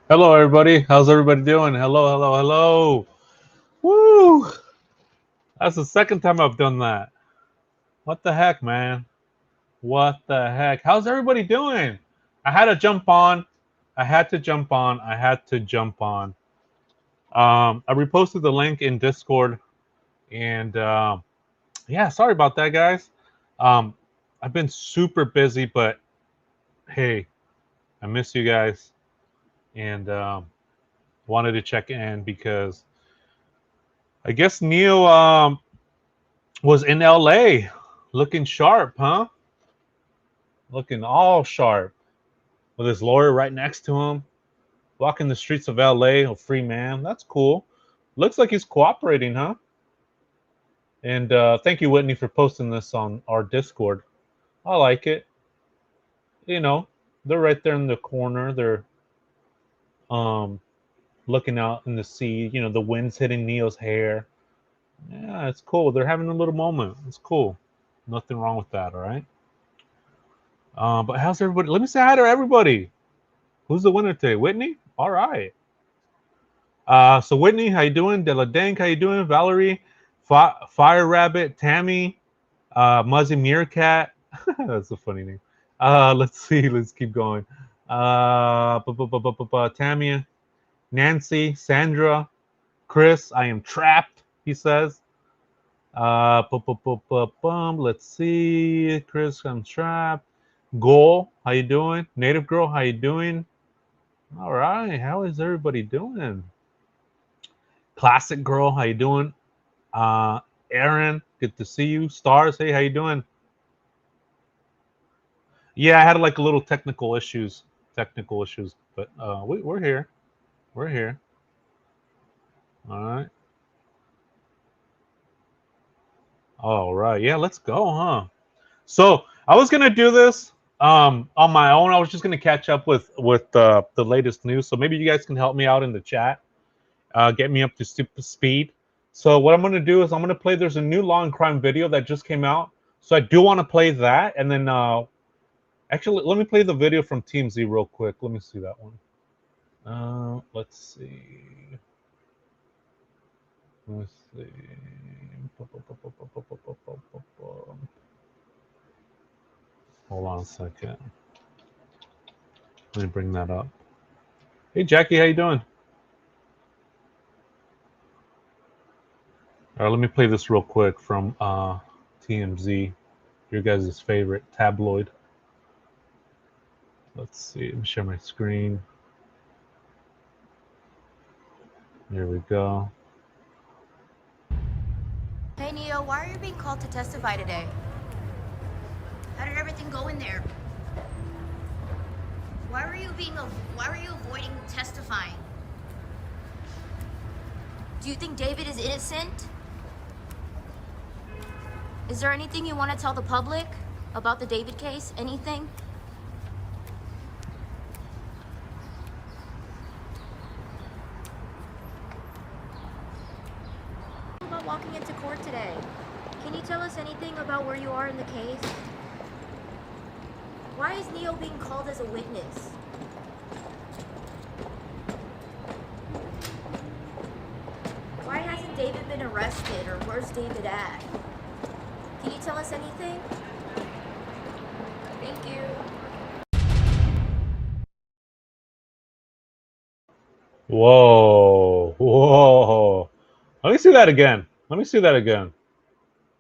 Hello, everybody. How's everybody doing? Hello, hello, hello. Woo! That's the second time I've done that. What the heck, man? What the heck? How's everybody doing? I had to jump on. I had to jump on. I had to jump on. I reposted the link in Discord, and yeah, sorry about that, guys. Um, I've been super busy, but hey, I miss you guys, and wanted to check in because I guess Neil was in LA looking sharp, huh? Looking all sharp with his lawyer right next to him, walking the streets of LA, a free man. That's cool. Looks like he's cooperating, huh? And thank you, Whitney, for posting this on our Discord. I like it. You know, they're right there in the corner. They're um, looking out in the sea. You know, the wind's hitting Neo's hair. Yeah, it's cool. They're having a little moment. It's cool. Nothing wrong with that, all right? But how's everybody? Let me say hi to everybody. Who's the winner today? Whitney? All right. So Whitney, how you doing? Della Dank, how you doing? Valerie, Fire Rabbit, Tammy, Muzzy Meerkat. That's a funny name. Let's see. Let's keep going. Tammy, Nancy, Sandra, Chris. I am trapped. He says. Let's see. Chris, I'm trapped. Goal, how you doing? Native Girl, how you doing? All right. How is everybody doing? Classic Girl, how you doing? Aaron, good to see you. Stars, hey, how you doing? Yeah, I had like a little technical issues, but we're here. We're here. All right. All right. Yeah, let's go, huh? So I was gonna do this on my own. I was just gonna catch up with the latest news. So maybe you guys can help me out in the chat, get me up to speed. So what I'm gonna do is I'm gonna play. There's a new law and crime video that just came out. So I do want to play that, and then actually, let me play the video from Team Z real quick. Let me see that one. Let's see. Let's see. Hold on a second. Let me bring that up. Hey, Jackie, how you doing? All right, let me play this real quick from TMZ, your guys' favorite tabloid. Let's see. Let me share my screen. There we go. Hey Neo, why are you being called to testify today? How did everything go in there? Why were you avoiding testifying? Do you think David is innocent? Is there anything you want to tell the public about the David case? Anything? About walking into court today. Can you tell us anything about where you are in the case? Why is Neo being called as a witness? Why hasn't David been arrested, or where's David at? Can you tell us anything? Thank you. Whoa, whoa. Let me see that again. Let me see that again.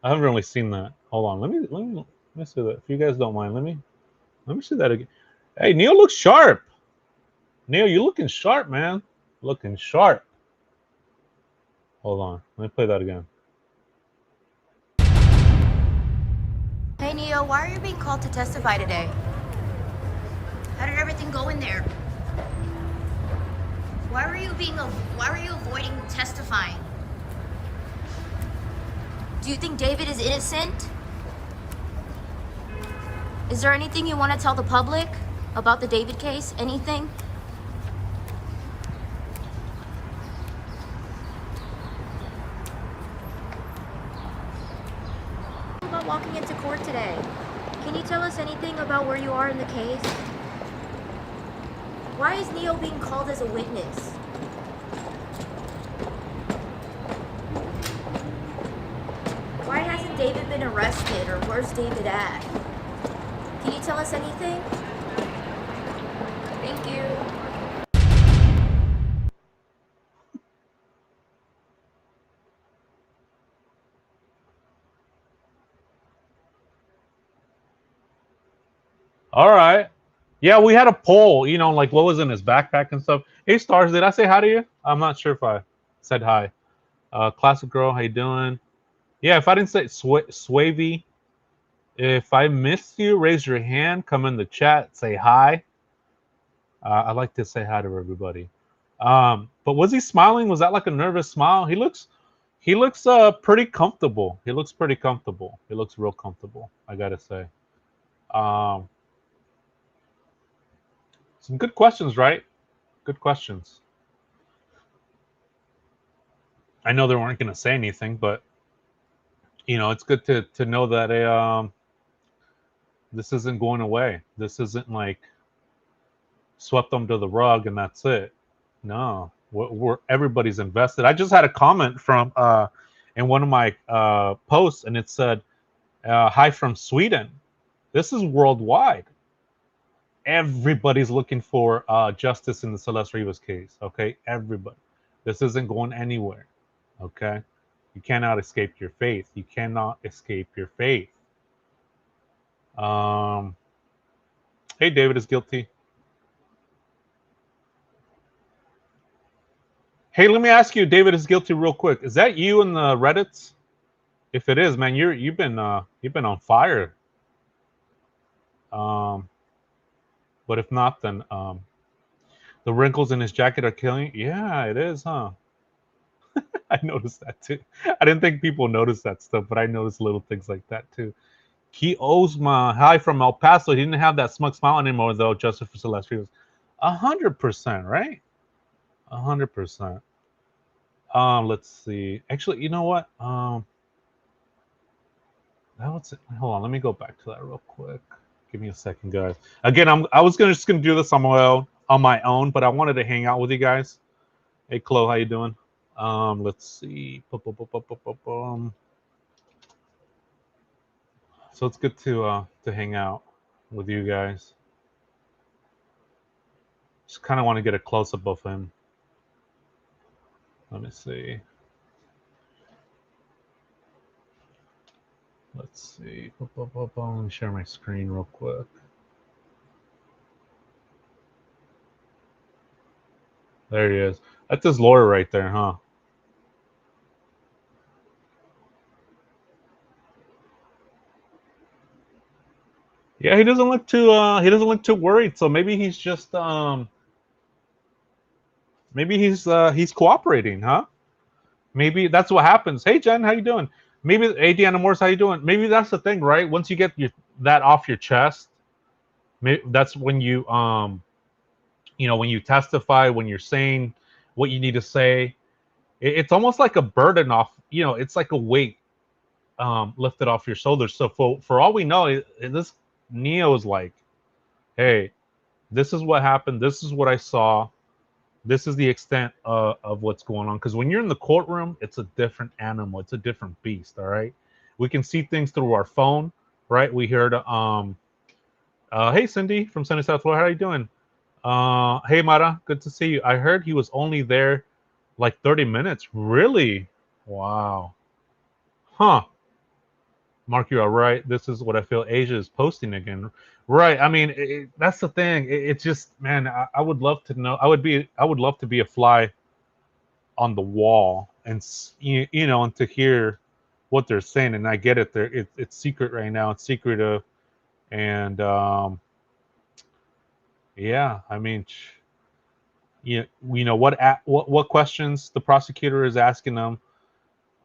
I haven't really seen that. Hold on. Let me see that. If you guys don't mind, let me see that again. Hey, Neil looks sharp. Neil, you looking sharp, man. Looking sharp. Hold on. Let me play that again. Hey Neo, why are you being called to testify today? How did everything go in there? Why were you avoiding testifying? Do you think David is innocent? Is there anything you want to tell the public about the David case? Anything? About walking into court today. Can you tell us anything about where you are in the case? Why is Neo being called as a witness? Why hasn't David been arrested, or where's David at? Can you tell us anything? Thank you. All right. Yeah, we had a poll, you know, like what was in his backpack and stuff. Hey, Stars, did I say hi to you? I'm not sure if I said hi. Classic Girl, how you doing? Yeah, if I didn't say Swavy, if I missed you, raise your hand, come in the chat, say hi. I like to say hi to everybody. But was he smiling? Was that like a nervous smile? He looks pretty comfortable. He looks pretty comfortable. He looks real comfortable, I gotta say. Um, some good questions, right? Good questions. I know they weren't gonna say anything, but you know, it's good to know that this isn't going away. This isn't like swept under the rug and that's it. No, we're everybody's invested. I just had a comment from in one of my posts, and it said, "Hi from Sweden." This is worldwide. Everybody's looking for justice in the Celeste Rivas case. Okay, everybody. This isn't going anywhere. Okay, you cannot escape your faith. You cannot escape your faith. Um, hey, David is guilty. Hey, let me ask you, David is guilty, real quick. Is that you in the Reddits? If it is, man, you've been on fire. But if not, then the wrinkles in his jacket are killing. Yeah, it is, huh? I noticed that too. I didn't think people noticed that stuff, but I noticed little things like that too. He owes my hi from El Paso. He didn't have that smug smile anymore, though. Justice for Celeste Rivas, 100%, right? 100%. Let's see. Actually, you know what? That was it. Hold on. Let me go back to that real quick. Give me a second, guys. Again, I was just gonna do this on my own, but I wanted to hang out with you guys. Hey, Chloe, how you doing? Let's see. So it's good to hang out with you guys. Just kind of want to get a close up of him. Let me see. Let's see. Let me share my screen real quick. There he is. That's his lawyer right there, huh? Yeah, he doesn't look too worried. So maybe he's just maybe he's cooperating, huh? Maybe that's what happens. Hey Jen, how you doing? Maybe hey Deanna Morris, how you doing? Maybe that's the thing, right? Once you get that off your chest, that's when you when you testify, when you're saying what you need to say, it's almost like a burden off. It's like a weight lifted off your shoulders. So for all we know, this Neo is like, hey, this is what happened. This is what I saw. This is the extent of what's going on. Because when you're in the courtroom, it's a different animal. It's a different beast. All right. We can see things through our phone, right? We heard, hey, Cindy from Sunny South Florida. How are you doing? Hey, Mara. Good to see you. I heard he was only there like 30 minutes. Really? Wow. Huh. Mark, you are right. This is what I feel Asia is posting again. Right. I mean, that's the thing. It's just, man, I would love to know. I would love to be a fly on the wall and and to hear what they're saying. And I get it. It's secret right now. It's secretive. And yeah, I mean, what questions the prosecutor is asking them.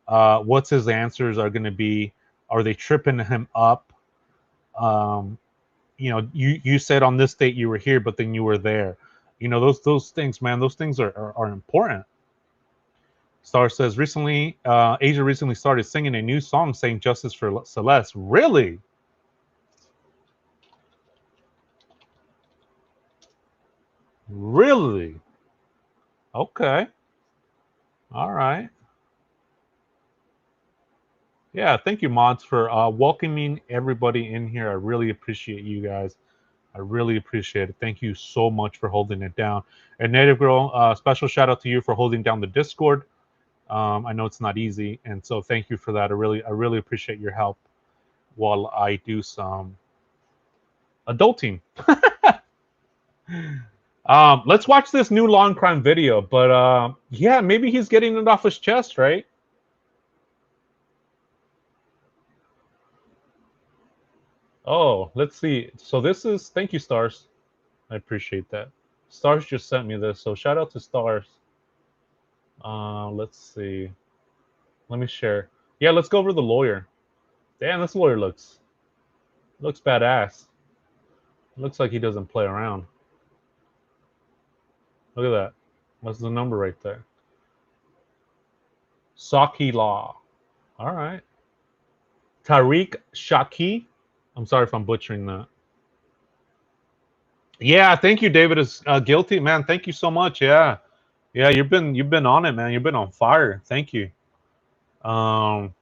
What's his answers are going to be? Are they tripping him up? You said on this date you were here, but then you were there. Those things, man. Those things are important. Star says recently, Asia recently started singing a new song saying "Justice for Celeste." Really? Really? Okay. All right. Yeah, thank you, mods, for welcoming everybody in here. I really appreciate you guys. I really appreciate it. Thank you so much for holding it down. And Native Girl, special shout out to you for holding down the Discord. I know it's not easy, and so thank you for that. I really appreciate your help while I do some adulting. Let's watch this new law and crime video. But yeah, maybe he's getting it off his chest, right? Oh, let's see. So this is, thank you, Stars. I appreciate that. Stars just sent me this, so shout out to Stars. Let's see. Let me share. Yeah, let's go over the lawyer. Damn, this lawyer looks badass. Looks like he doesn't play around. Look at that. What's the number right there? Saki Law. All right. Tariq Shaki. I'm sorry if I'm butchering that. Yeah, thank you, David is guilty, man. Thank you so much. Yeah, yeah, you've been on it, man. You've been on fire. Thank you. Um,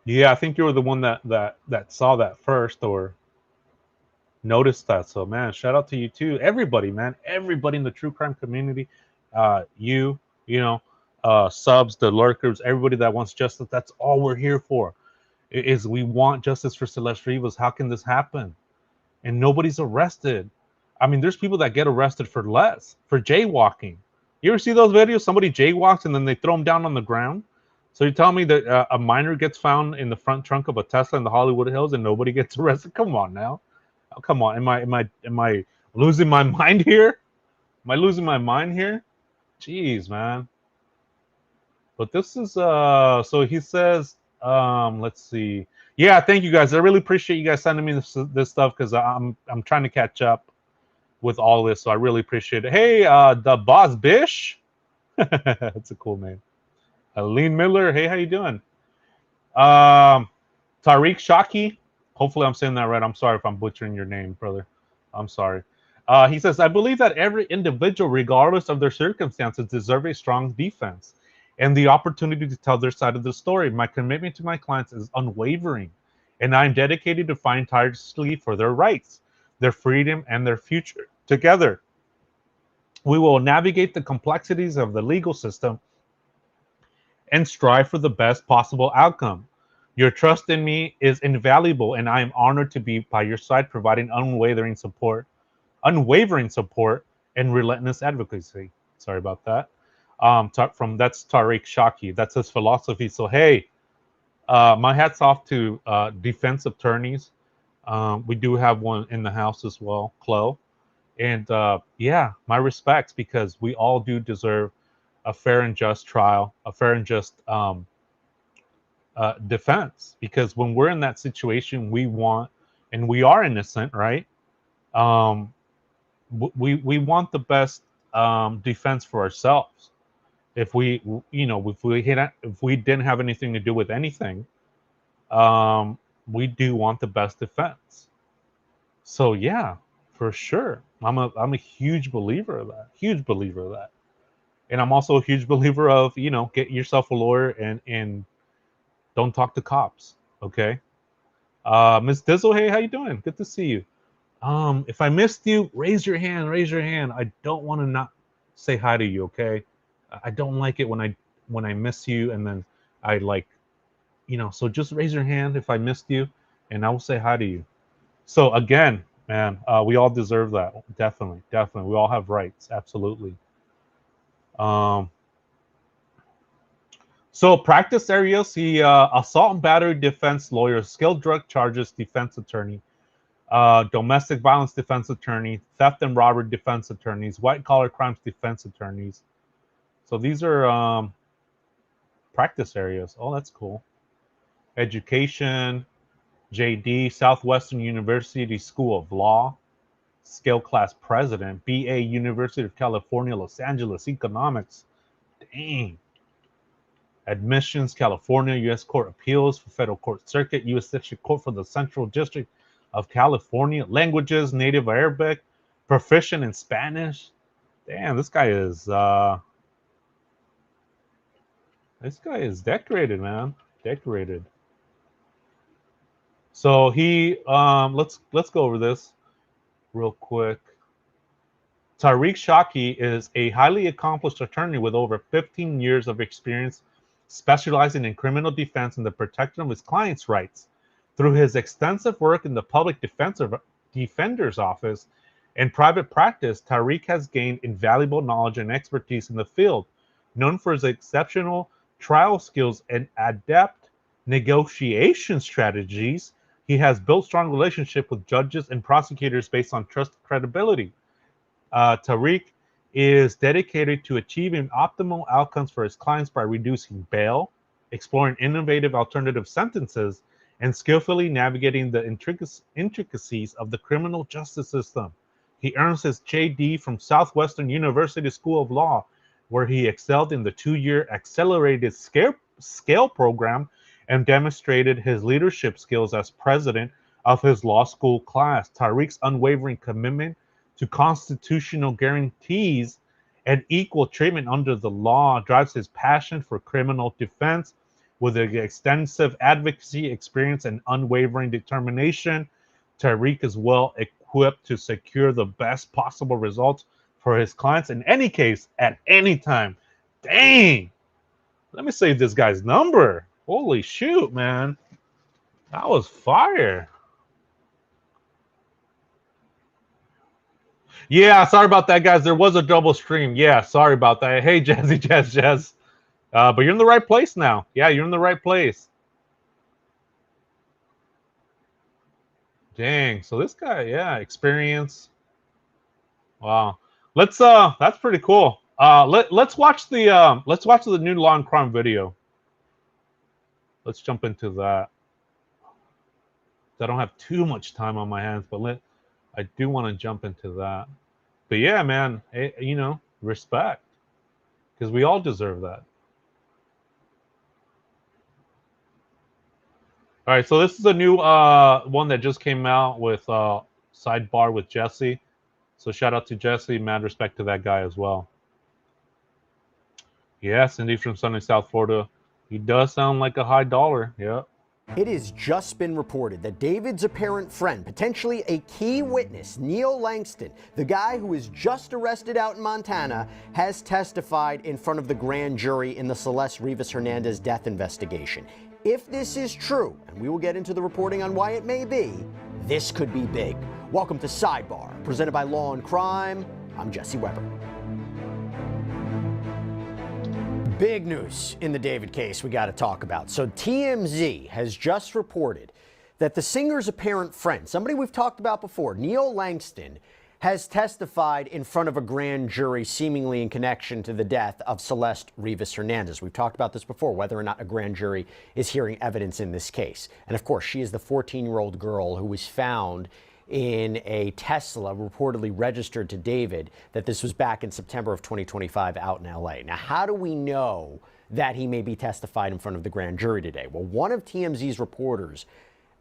yeah, I think you were the one that saw that first or noticed that. So, man, shout out to you too. Everybody, man. Everybody in the true crime community. You know, subs, the lurkers, everybody that wants justice. That's all we're here for. Is we want justice for Celeste Rivas. How can this happen? And nobody's arrested. I mean, there's people that get arrested for less, for jaywalking. You ever see those videos? Somebody jaywalks and then they throw them down on the ground. So you tell me that a minor gets found in the front trunk of a Tesla in the Hollywood Hills and nobody gets arrested? Come on now. Oh, come on. Am I losing my mind here? Am I losing my mind here? Jeez, man. But this is so he says, let's see. Yeah, thank you guys. I really appreciate you guys sending me this stuff because I'm trying to catch up with all this. So I really appreciate it. Hey, the Boss Bish. That's a cool name. Aline Miller. Hey, how you doing? Tariq Shaki. Hopefully I'm saying that right. I'm sorry if I'm butchering your name, brother. I'm sorry. He says, I believe that every individual, regardless of their circumstances, deserve a strong defense and the opportunity to tell their side of the story. My commitment to my clients is unwavering, and I am dedicated to fight tirelessly for their rights, their freedom, and their future. Together, we will navigate the complexities of the legal system and strive for the best possible outcome. Your trust in me is invaluable, and I am honored to be by your side, providing unwavering support, and relentless advocacy. Sorry about that. From that's Tariq Shaki. That's his philosophy. So hey, my hats off to defense attorneys. We do have one in the house as well, Chloe. And yeah, my respects, because we all do deserve a fair and just trial, a fair and just defense. Because when we're in that situation, we want, and we are innocent, right? We want the best defense for ourselves. If we, if we didn't have anything to do with anything, we do want the best defense. So yeah, for sure, I'm a huge believer of that. Huge believer of that. And I'm also a huge believer of, get yourself a lawyer and don't talk to cops. Okay. Ms. Dizzle, hey, how you doing? Good to see you. If I missed you, raise your hand. Raise your hand. I don't want to not say hi to you. Okay. I don't like it when I miss you and then I like, so just raise your hand if I missed you, and I will say hi to you. So again, man, we all deserve that. Definitely, definitely. We all have rights. Absolutely. So practice areas, he assault and battery defense lawyer, skilled drug charges defense attorney, domestic violence defense attorney, theft and robbery defense attorneys, white collar crimes defense attorneys. So these are practice areas. Oh, that's cool. Education, JD, Southwestern University School of Law, scale class president, BA, University of California, Los Angeles, economics. Dang. Admissions, California, U.S. Court of Appeals for Federal Court Circuit, U.S. District Court for the Central District of California. Languages, native Arabic, proficient in Spanish. Damn, this guy is decorated, man. Decorated. So he let's go over this real quick. Tariq Shaki is a highly accomplished attorney with over 15 years of experience specializing in criminal defense and the protection of his clients' rights. Through his extensive work in the public defender's office and private practice, Tariq has gained invaluable knowledge and expertise in the field. Known for his exceptional trial skills and adept negotiation strategies, he has built strong relationships with judges and prosecutors based on trust and credibility. Tariq is dedicated to achieving optimal outcomes for his clients by reducing bail, exploring innovative alternative sentences, and skillfully navigating the intricacies of the criminal justice system. He earns his JD from Southwestern University School of Law, where he excelled in the 2-year accelerated scale program and demonstrated his leadership skills as president of his law school class. Tariq's unwavering commitment to constitutional guarantees and equal treatment under the law drives his passion for criminal defense. With extensive advocacy experience and unwavering determination, Tariq is well equipped to secure the best possible results for his clients in any case, at any time. Dang! Let me save this guy's number. Holy shoot, man. That was fire. Yeah, sorry about that, guys. There was a double stream. Yeah, sorry about that. Hey, Jazzy Jazz. But you're in the right place now. Yeah, you're in the right place. Dang. So this guy, yeah, experience. Wow. That's pretty cool. Let's watch the new Law and Crime video. Let's jump into that. I don't have too much time on my hands, but I do want to jump into that. But yeah, man, respect, because we all deserve that. All right, so this is a new one that just came out with Sidebar with Jesse. So shout out to Jesse, mad respect to that guy as well. Yes, indeed, from sunny South Florida. He does sound like a high dollar. Yeah. It has just been reported that David's apparent friend, potentially a key witness, Neil Langston, the guy who was just arrested out in Montana, has testified in front of the grand jury in the Celeste Rivas Hernandez death investigation. If this is true, and we will get into the reporting on why it may be, this could be big. Welcome to Sidebar, presented by Law and Crime. I'm Jesse Weber. Big news in the David case we got to talk about. So TMZ has just reported that the singer's apparent friend, somebody we've talked about before, Neil Langston, has testified in front of a grand jury seemingly in connection to the death of Celeste Rivas Hernandez. We've talked about this before, whether or not a grand jury is hearing evidence in this case. And of course, she is the 14-year-old girl who was found in a Tesla reportedly registered to David, that this was back in September of 2025 out in LA. Now, how do we know that he may be testified in front of the grand jury today? Well, one of TMZ's reporters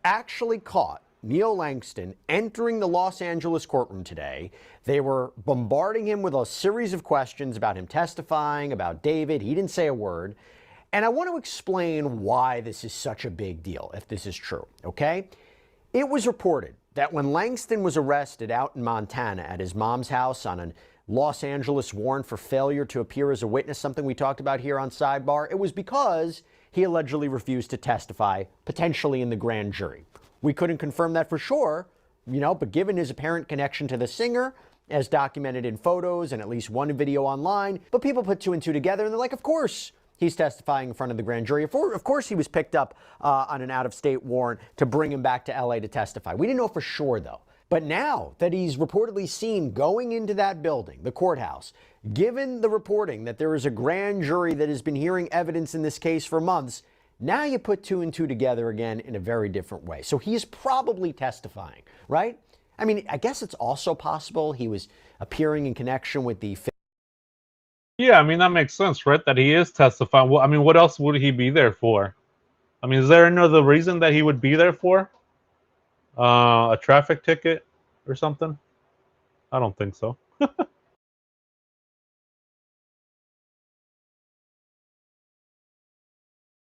actually caught Neil Langston entering the Los Angeles courtroom today. They were bombarding him with a series of questions about him testifying, about David. He didn't say a word. And I want to explain why this is such a big deal, if this is true, okay? It was reported that when Langston was arrested out in Montana at his mom's house on a Los Angeles warrant for failure to appear as a witness, something we talked about here on Sidebar, it was because he allegedly refused to testify, potentially in the grand jury. We couldn't confirm that for sure, but given his apparent connection to the singer, as documented in photos and at least one video online, but people put two and two together and they're like, of course, he's testifying in front of the grand jury. Of course, he was picked up on an out-of-state warrant to bring him back to LA to testify. We didn't know for sure, though. But now that he's reportedly seen going into that building, the courthouse, given the reporting that there is a grand jury that has been hearing evidence in this case for months, now you put two and two together again in a very different way. So he's probably testifying, right? I mean, I guess it's also possible he was appearing in connection with the... Yeah, I mean, that makes sense, right? That he is testifying. Well, I mean, what else would he be there for? I mean, is there another reason that he would be there for? A traffic ticket or something? I don't think so.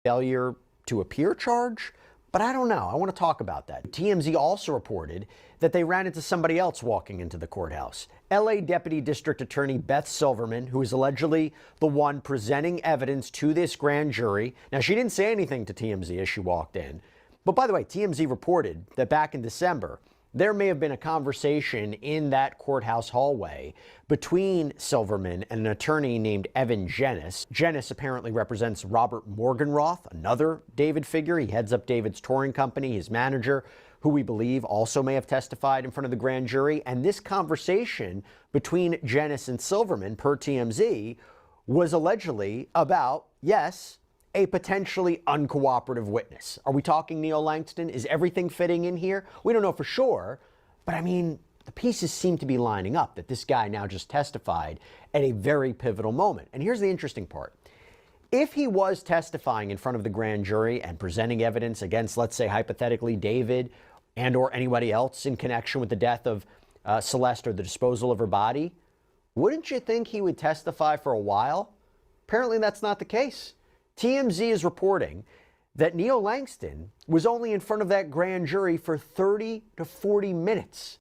Failure to appear charge, but I don't know. I want to talk about that. TMZ also reported that they ran into somebody else walking into the courthouse. LA Deputy District Attorney Beth Silverman, who is allegedly the one presenting evidence to this grand jury. Now, she didn't say anything to TMZ as she walked in. But by the way, TMZ reported that back in December, there may have been a conversation in that courthouse hallway between Silverman and an attorney named Evan Jenis. Jenis apparently represents Robert Morgenroth, another David figure. He heads up David's touring company, his manager, who we believe also may have testified in front of the grand jury. And this conversation between Jenis and Silverman, per TMZ, was allegedly about, yes, a potentially uncooperative witness. Are we talking Neil Langston? Is everything fitting in here? We don't know for sure, but I mean, the pieces seem to be lining up that this guy now just testified at a very pivotal moment. And here's the interesting part. If he was testifying in front of the grand jury and presenting evidence against, let's say, hypothetically, David and or anybody else in connection with the death of Celeste or the disposal of her body, wouldn't you think he would testify for a while? Apparently that's not the case. TMZ is reporting that Neil Langston was only in front of that grand jury for 30 to 40 minutes.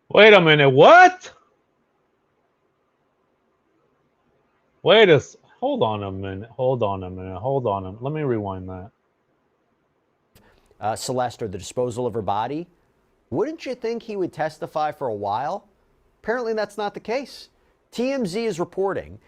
Wait a minute, what? Hold on a minute. Let me rewind that. Celeste or the disposal of her body. Wouldn't you think he would testify for a while? Apparently that's not the case. TMZ is reporting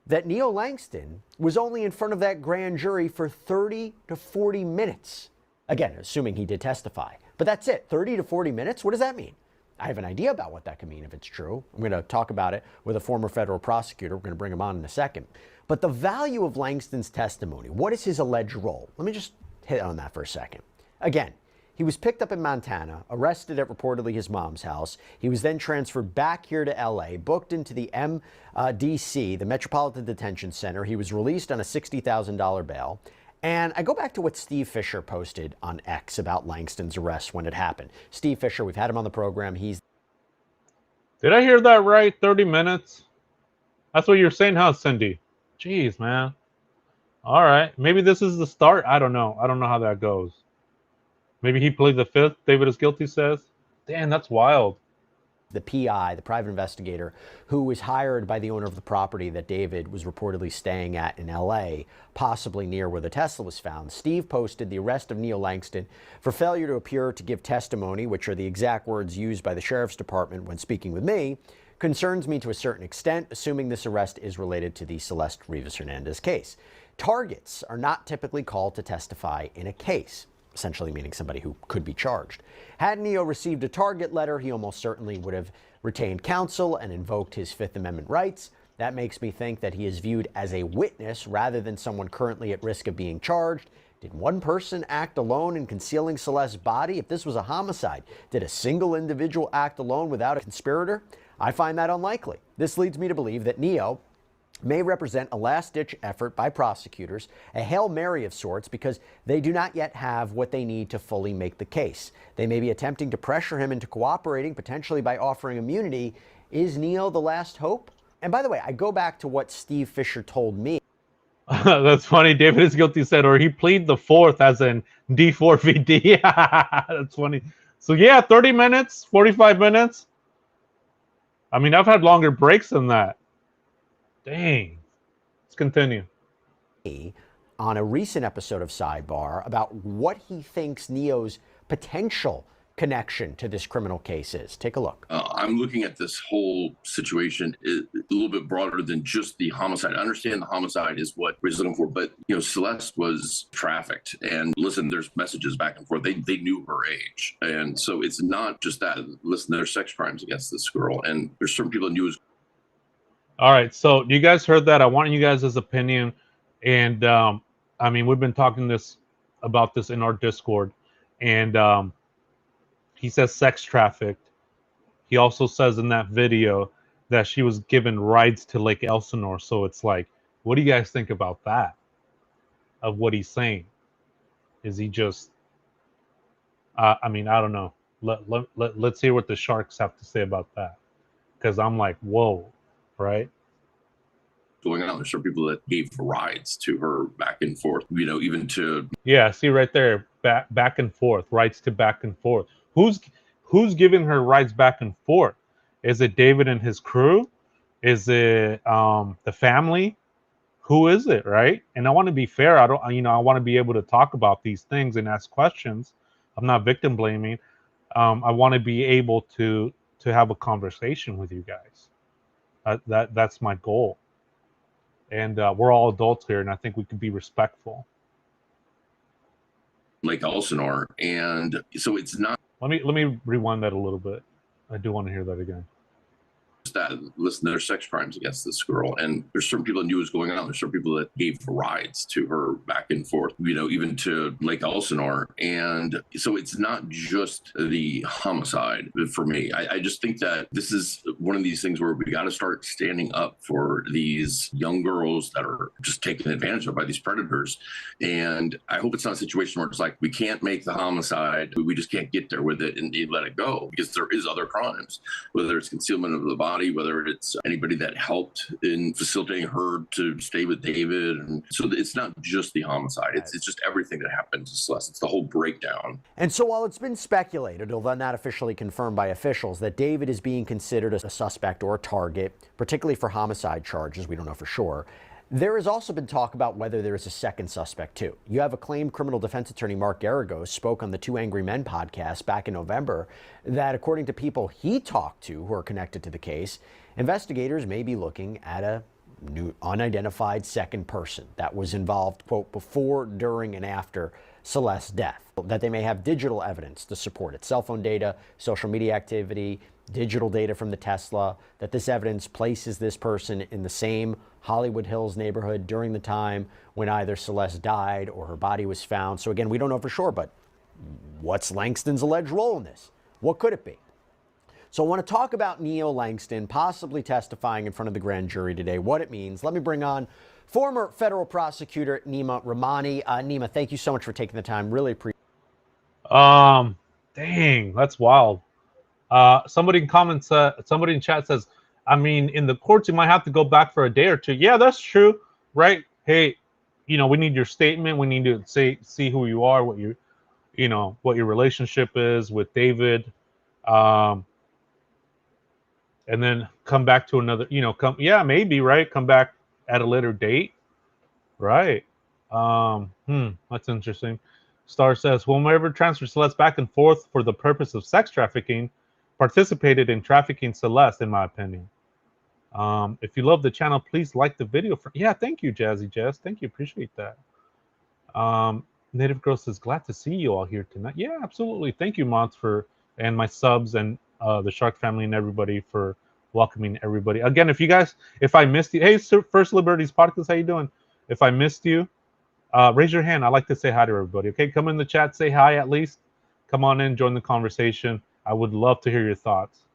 that Neil Langston was only in front of that grand jury for 30 to 40 minutes. Again, assuming he did testify. But that's it, 30 to 40 minutes? What does that mean? I have an idea about what that could mean if it's true. I'm going to talk about it with a former federal prosecutor. We're going to bring him on in a second. But the value of Langston's testimony, what is his alleged role? Let me just hit on that for a second. Again, he was picked up in Montana, arrested at reportedly his mom's house. He was then transferred back here to LA, booked into the MDC, the Metropolitan Detention Center. He was released on a $60,000 bail. And I go back to what Steve Fisher posted on X about Langston's arrest when it happened. Steve Fisher, we've had him on the program. Did I hear that right? 30 minutes? That's what you're saying, huh, Cindy? Jeez, man. All right. Maybe this is the start. I don't know. I don't know how that goes. Maybe he pleaded the fifth. David is guilty, says. Damn, that's wild. The PI, the private investigator, who was hired by the owner of the property that David was reportedly staying at in LA, possibly near where the Tesla was found. Steve posted the arrest of Neil Langston for failure to appear to give testimony, which are the exact words used by the sheriff's department when speaking with me, concerns me to a certain extent, assuming this arrest is related to the Celeste Rivas Hernandez case. Targets are not typically called to testify in a case, essentially meaning somebody who could be charged. Had Neo received a target letter, he almost certainly would have retained counsel and invoked his Fifth Amendment rights. That makes me think that he is viewed as a witness rather than someone currently at risk of being charged. Did one person act alone in concealing Celeste's body? If this was a homicide, did a single individual act alone without a conspirator? I find that unlikely. This leads me to believe that Neo may represent a last-ditch effort by prosecutors, a Hail Mary of sorts, because they do not yet have what they need to fully make the case. They may be attempting to pressure him into cooperating, potentially by offering immunity. Is Neo the last hope? And by the way, I go back to what Steve Fisher told me. That's funny. David is guilty, said, or he plead the fourth, as in D4VD. That's funny. So yeah, 30 minutes, 45 minutes. I mean, I've had longer breaks than that. Dang. Let's continue. On a recent episode of Sidebar about what he thinks Neo's potential connection to this criminal case is. Take a look. I'm looking at this whole situation a little bit broader than just the homicide. I understand the homicide is what we're looking for, but Celeste was trafficked, and listen, there's messages back and forth. They knew her age, and so it's not just that. Listen, there's sex crimes against this girl, and there's certain people that knew. All right, so you guys heard that. I want you guys' opinion, and I mean, we've been talking about this in our Discord, and he says sex trafficked. He also says in that video that she was given rides to Lake Elsinore. So it's like, what do you guys think about that? Of what he's saying? Is he just, I mean, I don't know. Let's hear what the Sharks have to say about that, because I'm like, whoa, right? Going on. There's some people that gave rides to her back and forth, even to. Yeah, see right there, back and forth, rides to back and forth. Who's giving her rides back and forth? Is it David and his crew? Is it the family? Who is it, right? And I want to be fair. I want to be able to talk about these things and ask questions. I'm not victim blaming. I want to be able to have a conversation with you guys. That's my goal. And we're all adults here, and I think we can be respectful. Lake Elsinore, and so it's not. Let me rewind that a little bit. I do want to hear that again. That listen, there's sex crimes against this girl, and there's certain people that knew what was going on. There's certain people that gave rides to her back and forth, even to Lake Elsinore. And so it's not just the homicide for me. I just think that this is one of these things where we got to start standing up for these young girls that are just taken advantage of by these predators. And I hope it's not a situation where it's like, we can't make the homicide, we just can't get there with it and let it go, because there is other crimes, whether it's concealment of the body, whether it's anybody that helped in facilitating her to stay with David. And so it's not just the homicide. It's just everything that happened to Celeste. It's the whole breakdown. And so while it's been speculated, although not officially confirmed by officials, that David is being considered a suspect or a target, particularly for homicide charges, we don't know for sure, there has also been talk about whether there is a second suspect, too. You have acclaimed criminal defense attorney Mark Garagos spoke on the Two Angry Men podcast back in November that, according to people he talked to who are connected to the case, investigators may be looking at a new unidentified second person that was involved, quote, before, during, and after Celeste's death. That they may have digital evidence to support it, cell phone data, social media activity, digital data from the Tesla, that this evidence places this person in the same Hollywood Hills neighborhood during the time when either Celeste died or her body was found. So again, we don't know for sure, but what's Langston's alleged role in this? What could it be? So I want to talk about Neo Langston possibly testifying in front of the grand jury today, what it means. Let me bring on former federal prosecutor Nima Rahmani. Nima, thank you so much for taking the time. Really appreciate it. Dang, that's wild. Somebody in chat says, I mean, in the courts, you might have to go back for a day or two. Yeah, that's true, right? Hey, we need your statement. We need to see who you are, what what your relationship is with David, and then come back to another. Maybe, right? Come back at a later date, right? That's interesting. Star says, whomever transfers Celeste back and forth for the purpose of sex trafficking participated in trafficking Celeste, in my opinion. If you love the channel, please like the video. Thank you, Jazzy Jazz. Thank you. Appreciate that. Native Girl says, glad to see you all here tonight. Yeah, absolutely. Thank you, Mods, and my subs and the Shark family and everybody for welcoming everybody. Again, if I missed you, hey, First Liberties Podcast, how you doing? If I missed you, raise your hand. I like to say hi to everybody. Okay, come in the chat, say hi at least. Come on in, join the conversation. I would love to hear your thoughts.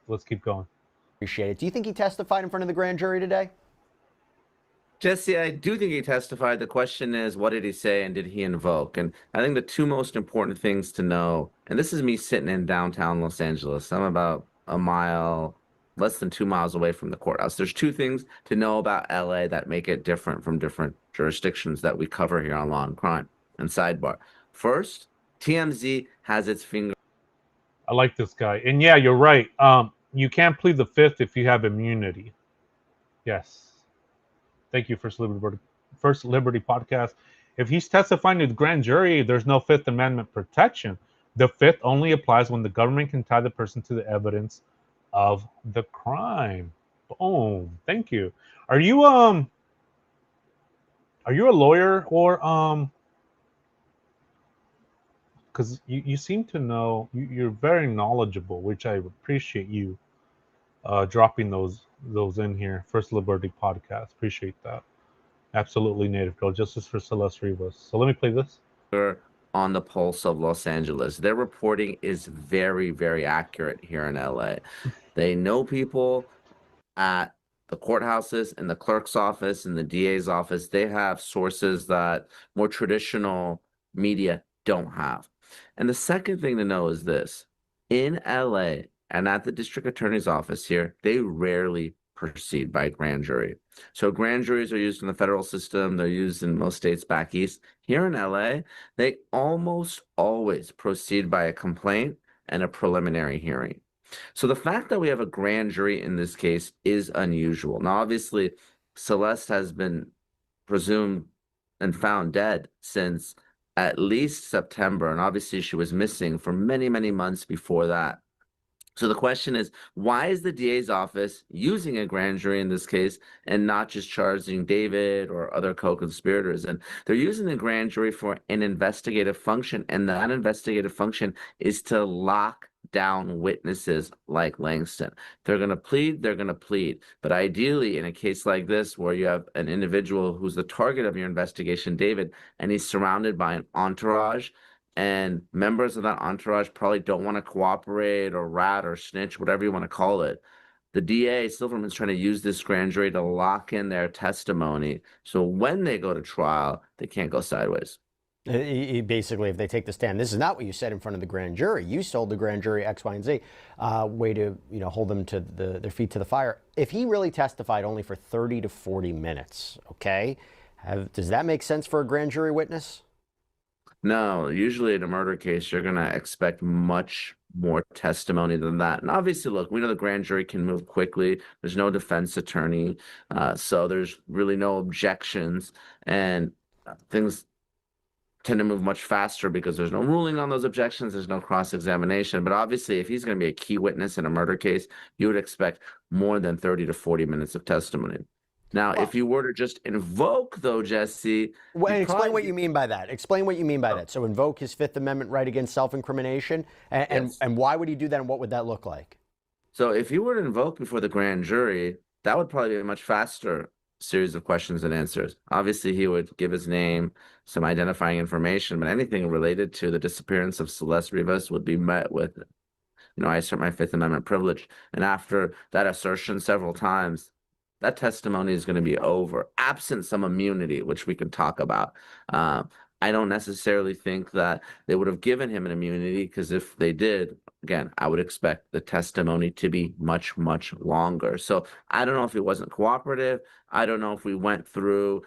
Let's keep going. it. Do you think he testified in front of the grand jury today? Jesse, I do think he testified. The question is, what did he say and did he invoke? And I think the two most important things to know, and this is me sitting in downtown Los Angeles. I'm about less than 2 miles away from the courthouse. There's two things to know about LA that make it different from different jurisdictions that we cover here on Law and Crime. And sidebar. First, TMZ has its finger. I like this guy. And yeah, you're right. You can't plead the fifth if you have immunity. Yes. Thank you, First Liberty Podcast. If he's testifying to the grand jury, there's no Fifth Amendment protection. The fifth only applies when the government can tie the person to the evidence of the crime. Boom. Thank you. Are you a lawyer or because you seem to know, you're very knowledgeable, which I appreciate you dropping those in here. First Liberty Podcast. Appreciate that. Absolutely, Native Girl. Justice for Celeste Rivas. So let me play this. On the pulse of Los Angeles. Their reporting is very, very accurate here in LA. They know people at the courthouses and the clerk's office and the DA's office. They have sources that more traditional media don't have. And the second thing to know is this. In LA and at the district attorney's office here, they rarely proceed by grand jury. So grand juries are used in the federal system. They're used in most states back east. Here in LA, they almost always proceed by a complaint and a preliminary hearing. So the fact that we have a grand jury in this case is unusual. Now, obviously, Celeste has been presumed and found dead since at least September, and obviously she was missing for many, many months before that. So the question is, why is the DA's office using a grand jury in this case and not just charging David or other co-conspirators? And they're using the grand jury for an investigative function, and that investigative function is to lock down witnesses like Langston. They're going to plead, they're going to plead. But ideally, in a case like this, where you have an individual who's the target of your investigation, David, and he's surrounded by an entourage, and members of that entourage probably don't want to cooperate or rat or snitch, whatever you want to call it. The DA, Silverman's trying to use this grand jury to lock in their testimony. So when they go to trial, they can't go sideways. Basically, if they take the stand, this is not what you said in front of the grand jury. You told the grand jury X, Y, and Z, way to hold them to their feet to the fire. If he really testified only for 30 to 40 minutes, okay, does that make sense for a grand jury witness? No, usually in a murder case, you're going to expect much more testimony than that. And obviously, look, we know the grand jury can move quickly. There's no defense attorney, so there's really no objections, and things tend to move much faster because there's no ruling on those objections. There's no cross-examination. But obviously, if he's going to be a key witness in a murder case, you would expect more than 30 to 40 minutes of testimony. Now, if you were to just invoke, though, Jesse... Well, explain what you mean by that. Explain what you mean by that. So invoke his Fifth Amendment right against self-incrimination? And why would he do that, and what would that look like? So if you were to invoke before the grand jury, that would probably be a much faster series of questions and answers. Obviously, he would give his name, some identifying information, but anything related to the disappearance of Celeste Rivas would be met with, I assert my Fifth Amendment privilege. And after that assertion several times, that testimony is going to be over, absent some immunity, which we can talk about. I don't necessarily think that they would have given him an immunity, because if they did, again, I would expect the testimony to be much, much longer. So I don't know if he wasn't cooperative. I don't know if we went through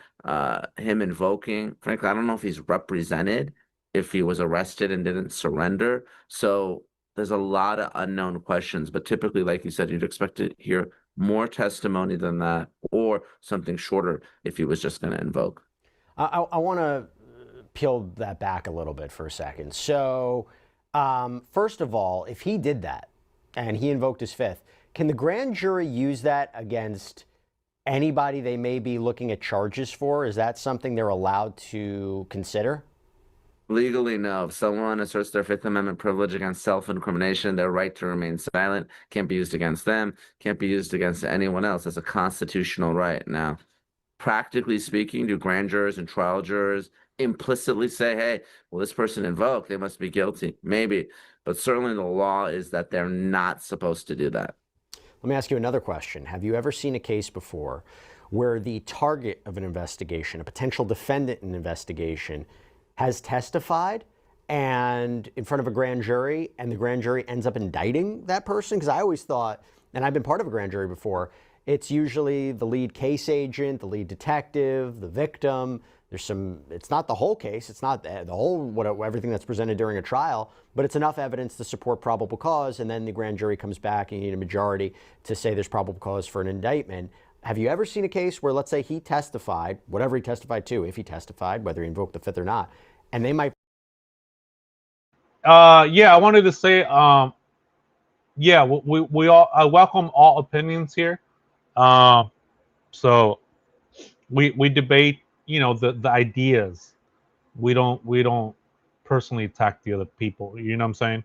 him invoking. Frankly, I don't know if he's represented, if he was arrested and didn't surrender. So there's a lot of unknown questions. But typically, like you said, you'd expect to hear more testimony than that, or something shorter if he was just going to invoke. I want to peel that back a little bit for a second. So first of all, if he did that and he invoked his Fifth, can the grand jury use that against anybody they may be looking at charges for? Is that something they're allowed to consider? Legally, no. If someone asserts their Fifth Amendment privilege against self-incrimination, their right to remain silent can't be used against them, can't be used against anyone else. That's a constitutional right. Now, practically speaking, do grand jurors and trial jurors implicitly say, hey, well, this person invoked, they must be guilty? Maybe. But certainly the law is that they're not supposed to do that. Let me ask you another question. Have you ever seen a case before where the target of an investigation, a potential defendant in an investigation, has testified and in front of a grand jury, and the grand jury ends up indicting that person? Because I always thought, and I've been part of a grand jury before, it's usually the lead case agent, the lead detective, the victim. It's not the whole case. It's not the whole, everything that's presented during a trial, but it's enough evidence to support probable cause. And then the grand jury comes back and you need a majority to say there's probable cause for an indictment. Have you ever seen a case where, let's say he testified, whatever he testified to, if he testified, whether he invoked the Fifth or not, and they might... Yeah, I wanted to say, yeah, we all, I welcome all opinions here. So we debate, the ideas. We don't personally attack the other people. You know what I'm saying?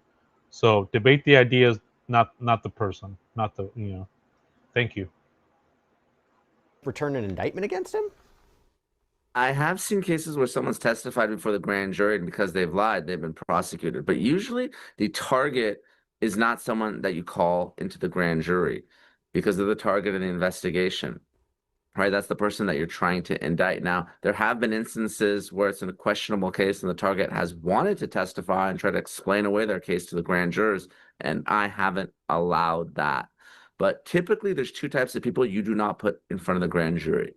So debate the ideas, not the person, not the, Thank you. Return an indictment against him? I have seen cases where someone's testified before the grand jury, and because they've lied, they've been prosecuted. But usually the target is not someone that you call into the grand jury because they're the target of the investigation. right? That's the person that you're trying to indict. Now, there have been instances where it's in a questionable case and the target has wanted to testify and try to explain away their case to the grand jurors, and I haven't allowed that. But typically, there's two types of people you do not put in front of the grand jury.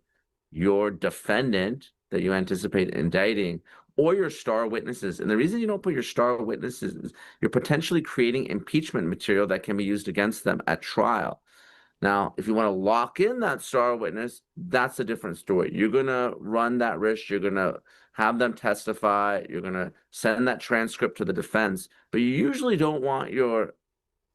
Your defendant that you anticipate indicting, or your star witnesses. And the reason you don't put your star witnesses is you're potentially creating impeachment material that can be used against them at trial. Now, if you want to lock in that star witness, that's a different story. You're going to run that risk. You're going to have them testify. You're going to send that transcript to the defense. But you usually don't want your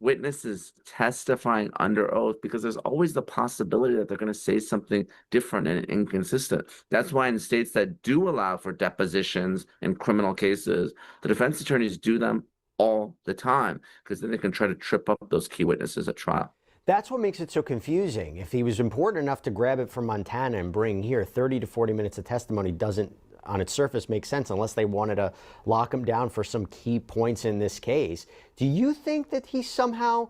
witnesses testifying under oath because there's always the possibility that they're going to say something different and inconsistent. That's why in states that do allow for depositions in criminal cases, the defense attorneys do them all the time because then they can try to trip up those key witnesses at trial. That's what makes it so confusing. If he was important enough to grab it from Montana and bring here, 30 to 40 minutes of testimony doesn't, on its surface, make sense unless they wanted to lock him down for some key points in this case. Do you think that he's somehow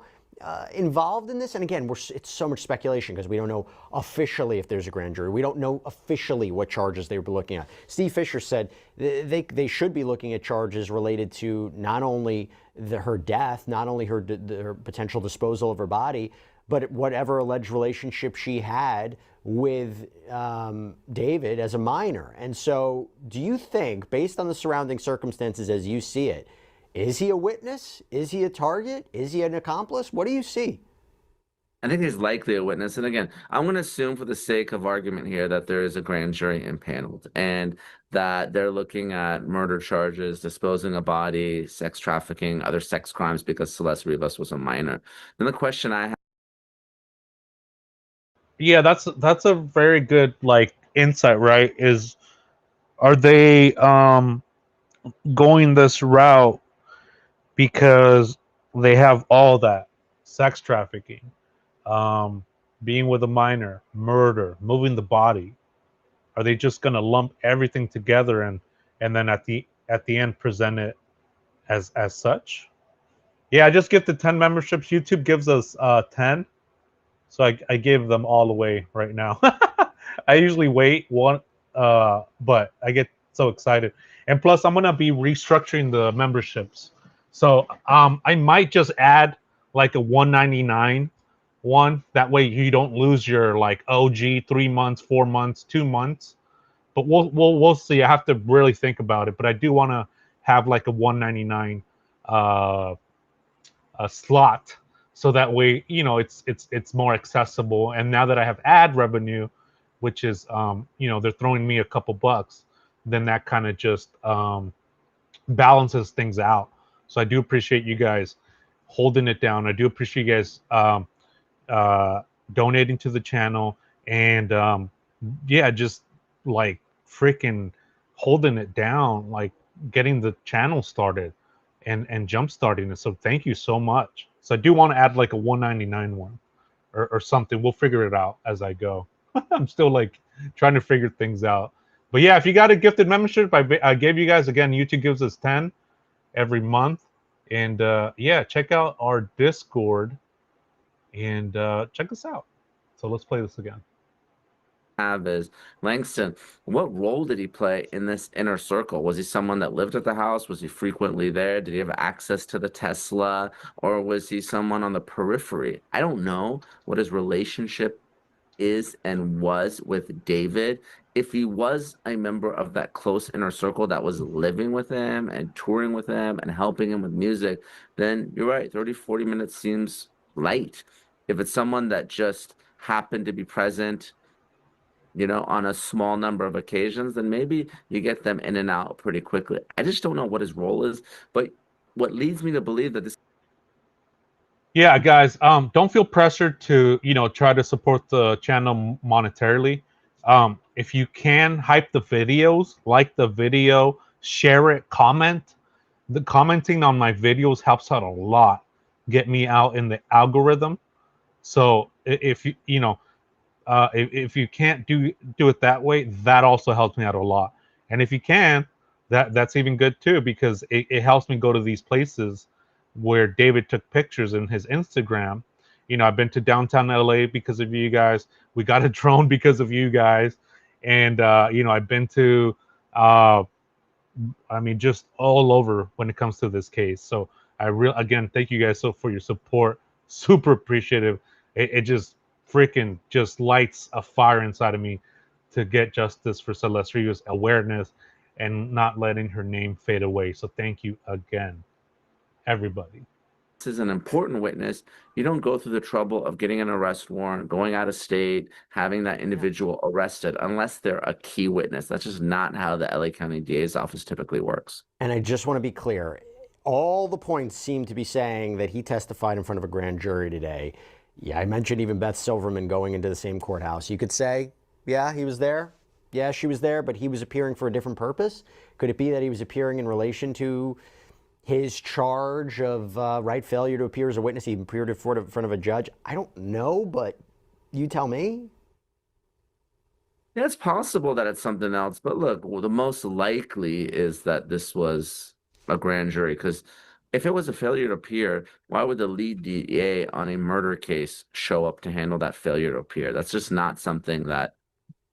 involved in this? And again, it's so much speculation because we don't know officially if there's a grand jury. We don't know officially what charges they would be looking at. Steve Fisher said they should be looking at charges related to not only her death, not only her potential disposal of her body, but whatever alleged relationship she had with David as a minor. And so do you think, based on the surrounding circumstances as you see it, is he a witness? Is he a target? Is he an accomplice? What do you see? I think he's likely a witness. And again, I'm going to assume for the sake of argument here that there is a grand jury impaneled and that they're looking at murder charges, disposing a body, sex trafficking, other sex crimes because Celeste Rivas was a minor. Then the question I have. Yeah, that's a very good insight, right? Are they going this route because they have all that sex trafficking, being with a minor, murder, moving the body? Are they just going to lump everything together and then at the end present it as such? Yeah, I just gifted 10 memberships. YouTube gives us 10, so I gave them all away right now. I usually wait one, but I get so excited, and plus I'm gonna be restructuring the memberships. So I might just add like a $1.99 one. That way you don't lose your OG 3 months, 4 months, 2 months. But we'll see. I have to really think about it. But I do want to have like a $1.99 a slot, so that way it's more accessible. And now that I have ad revenue, which is they're throwing me a couple bucks, then that kind of just balances things out. So I do appreciate you guys holding it down. I do appreciate you guys donating to the channel, and just freaking holding it down, getting the channel started and jump starting it. So thank you so much. So I do want to add like a $1.99 one or something. We'll figure it out as I go. I'm still trying to figure things out. But yeah, if you got a gifted membership, I gave you guys, again, YouTube gives us 10 every month. And check out our Discord and check us out. So let's play this again. Have is Langston, what role did he play in this inner circle? Was he someone that lived at the house? Was he frequently there? Did he have access to the Tesla? Or was he someone on the periphery? I don't know what his relationship is and was with David. If he was a member of that close inner circle that was living with him and touring with him and helping him with music, then you're right, 30, 40 minutes seems light. If it's someone that just happened to be present on a small number of occasions, then maybe you get them in and out pretty quickly. I just don't know what his role is, but what leads me to believe that this. Yeah, guys, don't feel pressured to, try to support the channel monetarily. If you can hype the videos, like the video, share it, comment. The commenting on my videos helps out a lot, get me out in the algorithm. So if you can't do it that way, that also helps me out a lot. And if you can, that's even good too, because it helps me go to these places where David took pictures in his Instagram, I've been to downtown LA because of you guys. We got a drone because of you guys. And, I've been to, just all over when it comes to this case. So again, thank you guys so for your support. Super appreciative. It just freaking just lights a fire inside of me to get justice for Celeste Rivas, awareness, and not letting her name fade away. So thank you again, everybody. Is an important witness, you don't go through the trouble of getting an arrest warrant, going out of state, having that individual arrested unless they're a key witness. That's just not how the LA County DA's office typically works. And I just want to be clear. All the points seem to be saying that he testified in front of a grand jury today. Yeah, I mentioned even Beth Silverman going into the same courthouse. You could say, yeah, he was there. Yeah, she was there, but he was appearing for a different purpose. Could it be that he was appearing in relation to his charge of failure to appear as a witness? He appeared in front of a judge. I don't know, but you tell me. Yeah, it's possible that it's something else, but look, the most likely is that this was a grand jury, because if it was a failure to appear, why would the lead DA on a murder case show up to handle that failure to appear? That's just not something that,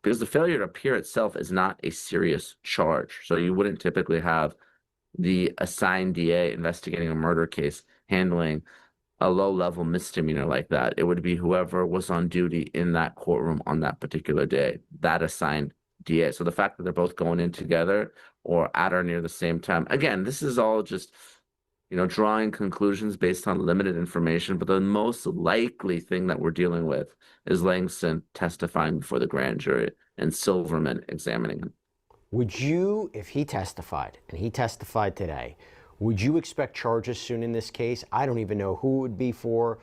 because the failure to appear itself is not a serious charge. So you wouldn't typically have the assigned DA investigating a murder case handling a low-level misdemeanor like that. It would be whoever was on duty in that courtroom on that particular day, that assigned DA. So the fact that they're both going in together or at or near the same time, again, this is all just, drawing conclusions based on limited information, but the most likely thing that we're dealing with is Langston testifying before the grand jury and Silverman examining him. Would you, if he testified, and he testified today, would you expect charges soon in this case? I don't even know who it would be for.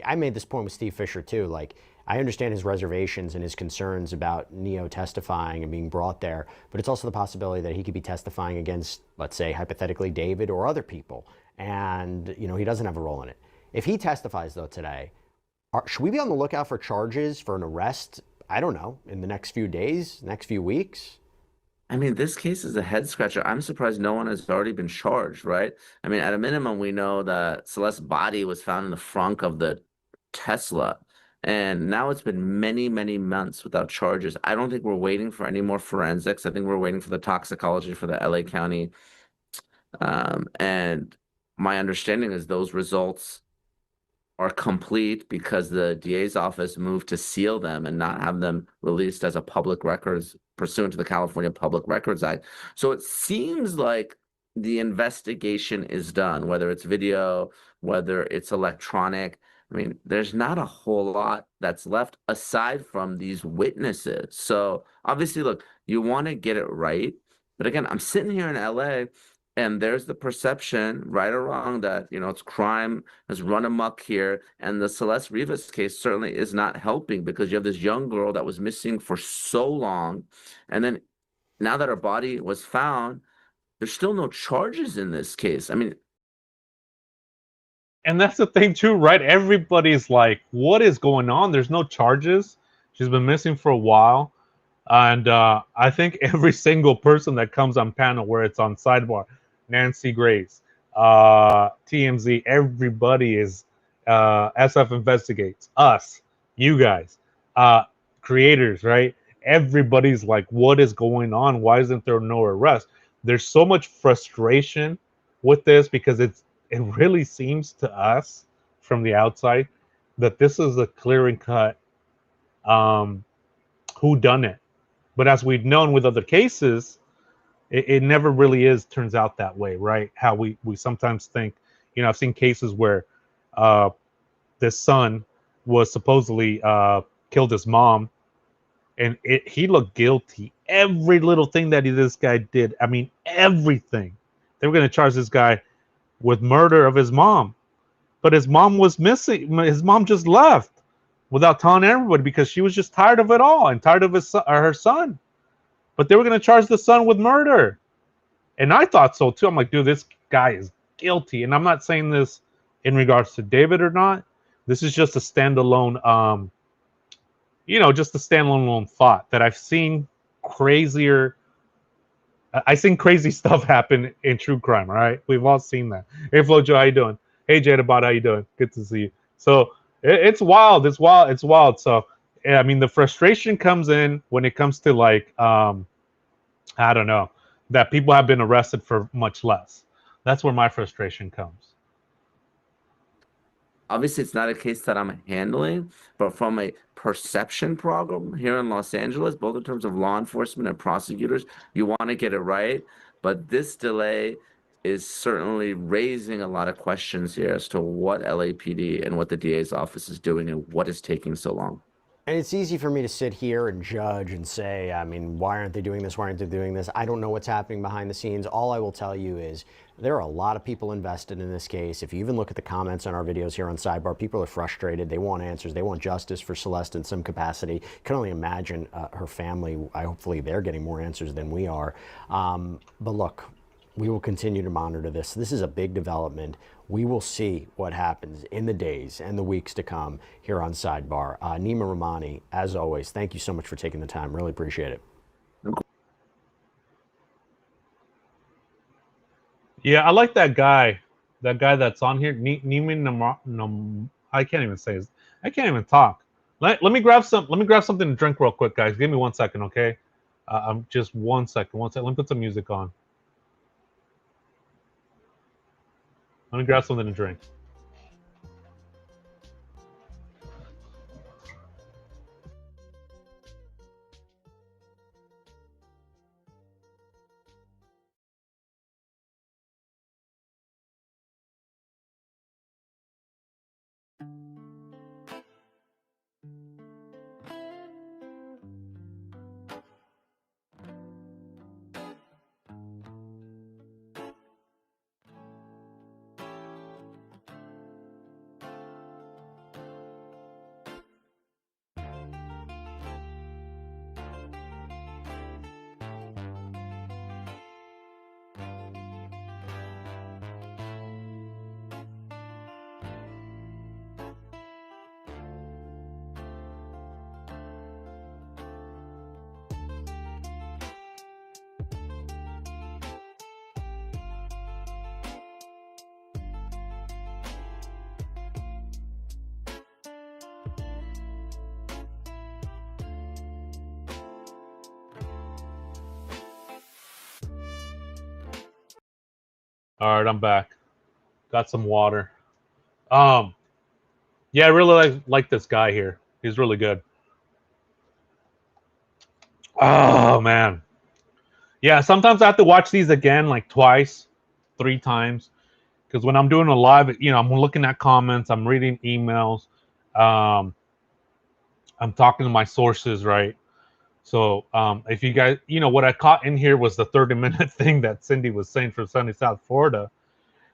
I made this point with Steve Fisher too. Like, I understand his reservations and his concerns about Neo testifying and being brought there, but it's also the possibility that he could be testifying against, let's say, hypothetically, David or other people, and he doesn't have a role in it. If he testifies though today, should we be on the lookout for charges for an arrest? I don't know, in the next few days, next few weeks. I mean, this case is a head scratcher. I'm surprised no one has already been charged, right? I mean, at a minimum, we know that Celeste's body was found in the frunk of the Tesla. And now it's been many, many months without charges. I don't think we're waiting for any more forensics. I think we're waiting for the toxicology for the LA County. And my understanding is those results are complete because the DA's office moved to seal them and not have them released as a public records pursuant to the California Public Records Act. So it seems like the investigation is done, whether it's video, whether it's electronic. I mean, there's not a whole lot that's left aside from these witnesses. So obviously, look, you want to get it right. But again, I'm sitting here in LA and there's the perception, right or wrong, that, it's crime has run amok here. And the Celeste Rivas case certainly is not helping because you have this young girl that was missing for so long. And then now that her body was found, there's still no charges in this case. I mean, and that's the thing too, right? Everybody's like, what is going on? There's no charges. She's been missing for a while. And I think every single person that comes on panel, where it's on Sidebar, Nancy Grace, TMZ, everybody is SF Investigates, us, you guys, creators, right? Everybody's like, what is going on? Why isn't there no arrest? There's so much frustration with this because it really seems to us from the outside that this is a clear and cut whodunit. But as we've known with other cases, it never really turns out that way, right? How we sometimes think, I've seen cases where this son was supposedly killed his mom, and he looked guilty. Every little thing that this guy did, I mean, everything. They were going to charge this guy with murder of his mom, but his mom was missing. His mom just left without telling everybody because she was just tired of it all and tired of her son. But they were going to charge the son with murder. And I thought so too. I'm like, dude, this guy is guilty. And I'm not saying this in regards to David or not. This is just a standalone, just a standalone thought that I've seen crazier. I've seen crazy stuff happen in true crime, all right? We've all seen that. Hey, Flojo, how you doing? Hey, Jada Bot, how you doing? Good to see you. So It's wild. It's wild. It's wild. So, yeah, I mean, the frustration comes in when it comes to like, I don't know, that people have been arrested for much less. That's where my frustration comes. Obviously, it's not a case that I'm handling, but from a perception problem here in Los Angeles, both in terms of law enforcement and prosecutors, you want to get it right. But this delay is certainly raising a lot of questions here as to what LAPD and what the DA's office is doing and what is taking so long. And it's easy for me to sit here and judge and say, I mean, why aren't they doing this? Why aren't they doing this? I don't know what's happening behind the scenes. All I will tell you is there are a lot of people invested in this case. If you even look at the comments on our videos here on Sidebar, people are frustrated. They want answers. They want justice for Celeste in some capacity. Can only imagine her family. Hopefully they're getting more answers than we are. But look, we will continue to monitor this. This is a big development. We will see what happens in the days and the weeks to come here on Sidebar. Nima Rahmani, as always, thank you so much for taking the time. Really appreciate it. Yeah, I like that guy. That guy that's on here. I can't even say his. I can't even talk. Let me grab some. Let me grab something to drink real quick, guys. Give me 1 second, okay? I'm just 1 second. 1 second. Let me put some music on. Let me grab something to drink. All right, I'm back. Got some water. Yeah, I really like this guy here. He's really good. Oh man. Yeah, sometimes I have to watch these again like twice, 3 times. Because when I'm doing a live, I'm looking at comments, I'm reading emails, I'm talking to my sources, right? So if you guys, what I caught in here was the 30-minute thing that Cindy was saying from sunny South Florida,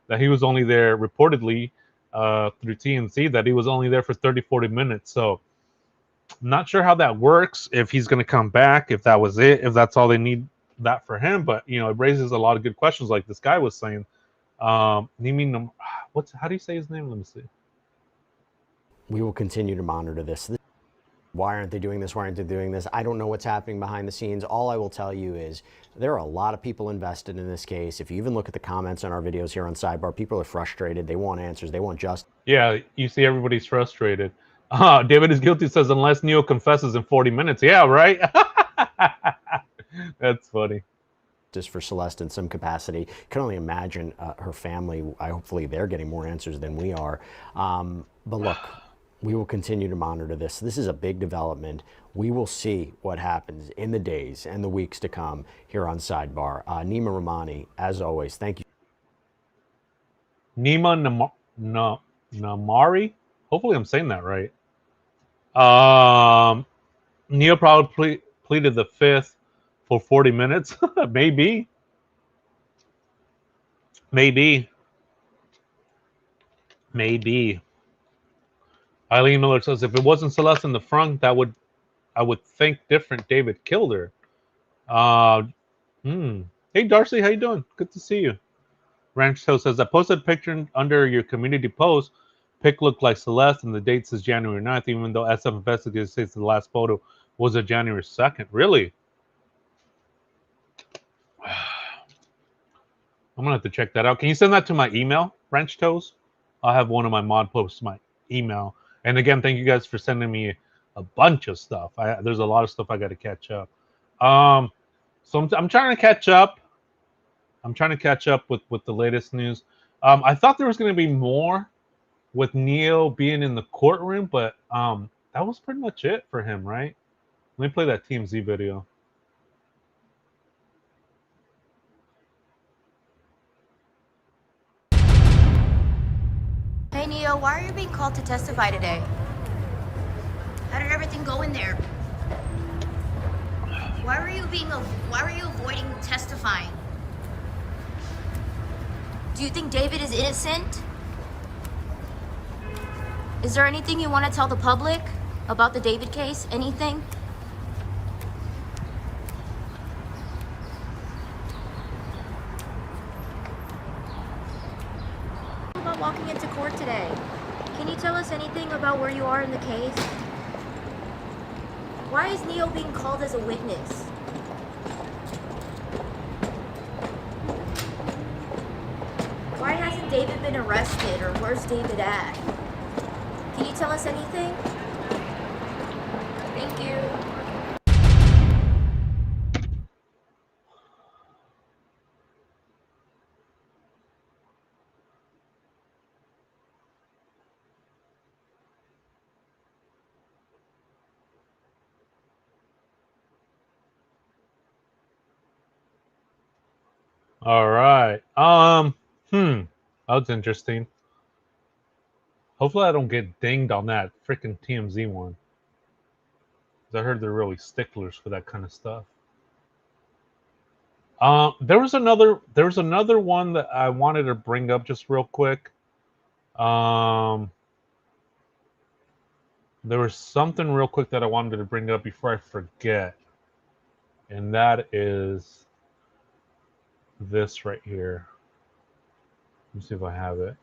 that he was only there reportedly through TMZ, that he was only there for 30, 40 minutes. So I'm not sure how that works, if he's going to come back, if that was it, if that's all they need that for him. But, it raises a lot of good questions like this guy was saying. How do you say his name? Let me see. We will continue to monitor this. Why aren't they doing this? Why aren't they doing this? I don't know what's happening behind the scenes. All I will tell you is there are a lot of people invested in this case. If you even look at the comments on our videos here on Sidebar, people are frustrated. They want answers. They want justice. Yeah, you see everybody's frustrated. David is guilty says unless Neo confesses in 40 minutes. Yeah, right? That's funny. Just for Celeste in some capacity. Can only imagine her family. Hopefully they're getting more answers than we are. But look, we will continue to monitor this. This is a big development. We will see what happens in the days and the weeks to come here on Sidebar. Nima Rahmani, as always, thank you. Nima Namari? Hopefully I'm saying that right. Neo probably pleaded the fifth for 40 minutes. Maybe. Eileen Miller says, if it wasn't Celeste in the front, I would think different. David killed her. Hey Darcy, how you doing? Good to see you. Ranch Hill says, I posted a picture under your community post. Pic looked like Celeste and the date says January 9th, even though SF investigators say the last photo was a January 2nd. Really? I'm gonna have to check that out. Can you send that to my email, Ranch Toes? I'll have one of my mod posts my email, And again, thank you guys for sending me a bunch of stuff. There's a lot of stuff I got to catch up. So I'm trying to catch up. I'm trying to catch up with the latest news. I thought there was going to be more with Neo being in the courtroom, but that was pretty much it for him, right? Let me play that TMZ video. Hey, Neo, why are you being called to testify today? How did everything go in there? Why were you avoiding testifying? Do you think David is innocent? Is there anything you want to tell the public about the David case? Anything? About walking into court today. Can you tell us anything about where you are in the case? Why is Neo being called as a witness? Why hasn't David been arrested, or where's David at? Can you tell us anything? Thank you. All right. That's interesting. Hopefully I don't get dinged on that freaking TMZ one. I heard they're really sticklers for that kind of stuff. There was another one that I wanted to bring up just real quick. There was something real quick that I wanted to bring up before I forget. And that is this right here. Let me see if I have it.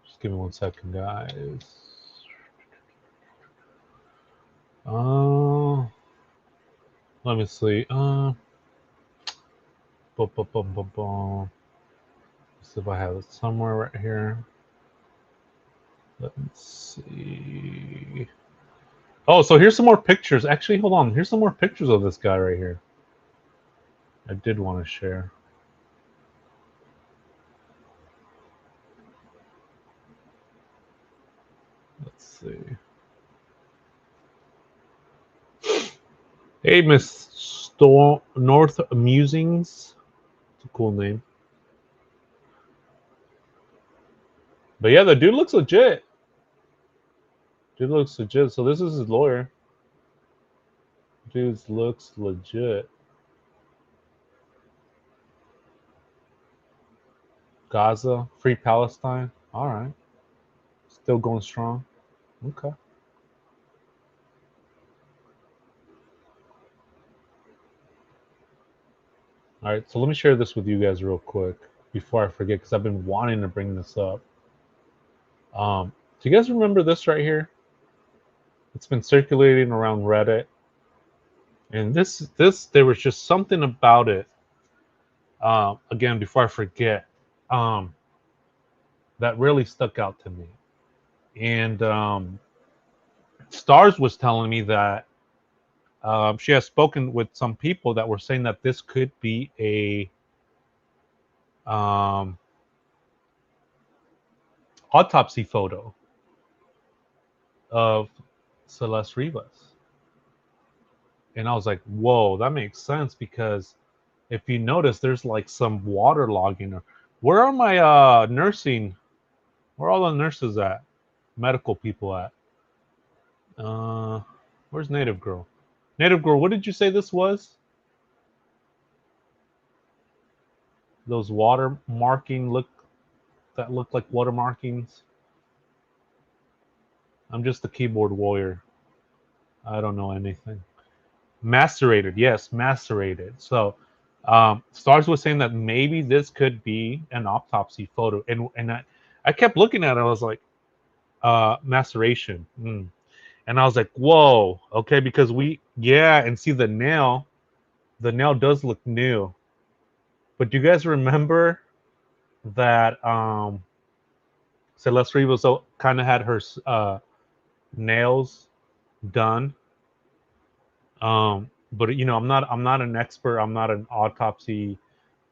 Just give me 1 second, guys. Let me see. Let's see if I have it somewhere right here. Let me see. Oh, so here's some more pictures. Actually, hold on. Here's some more pictures of this guy right here. I did want to share. Let's see. Hey, Miss North Musings. It's a cool name. But yeah, the dude looks legit. Dude looks legit. So this is his lawyer. Dude looks legit. Gaza, Free Palestine. All right. Still going strong. Okay. All right. So let me share this with you guys real quick before I forget, because I've been wanting to bring this up. Do you guys remember this right here? It's been circulating around Reddit. And this, there was just something about it. Again, before I forget, that really stuck out to me. And Stars was telling me that she has spoken with some people that were saying that this could be a autopsy photo of Celeste Rivas. And I was like, whoa, that makes sense, because if you notice, there's like some waterlogging. Where are my nursing? Where are all the nurses at? Medical people at? Where's Native Girl? Native Girl, what did you say this was? Those water marking look like water markings. I'm just a keyboard warrior. I don't know anything. Macerated, yes, macerated. So Stars was saying that maybe this could be an autopsy photo, and I kept looking at it. I was like, maceration. And I was like, whoa, okay, because and see the nail does look new. But do you guys remember that Celeste Rivas kind of had her nails done? But I'm not an expert. I'm not an autopsy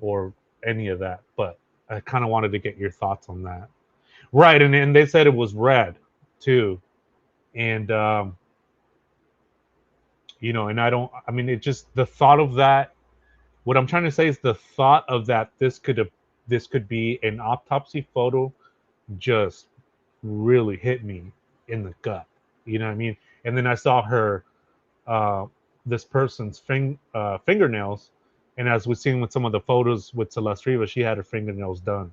or any of that. But I kind of wanted to get your thoughts on that. Right, and they said it was red too, and and I mean, it just the thought of that. What I'm trying to say is the thought of that this could be an autopsy photo just really hit me in the gut. You know what I mean? And then I saw her, this person's fingernails, and as we've seen with some of the photos with Celeste Rivas, she had her fingernails done.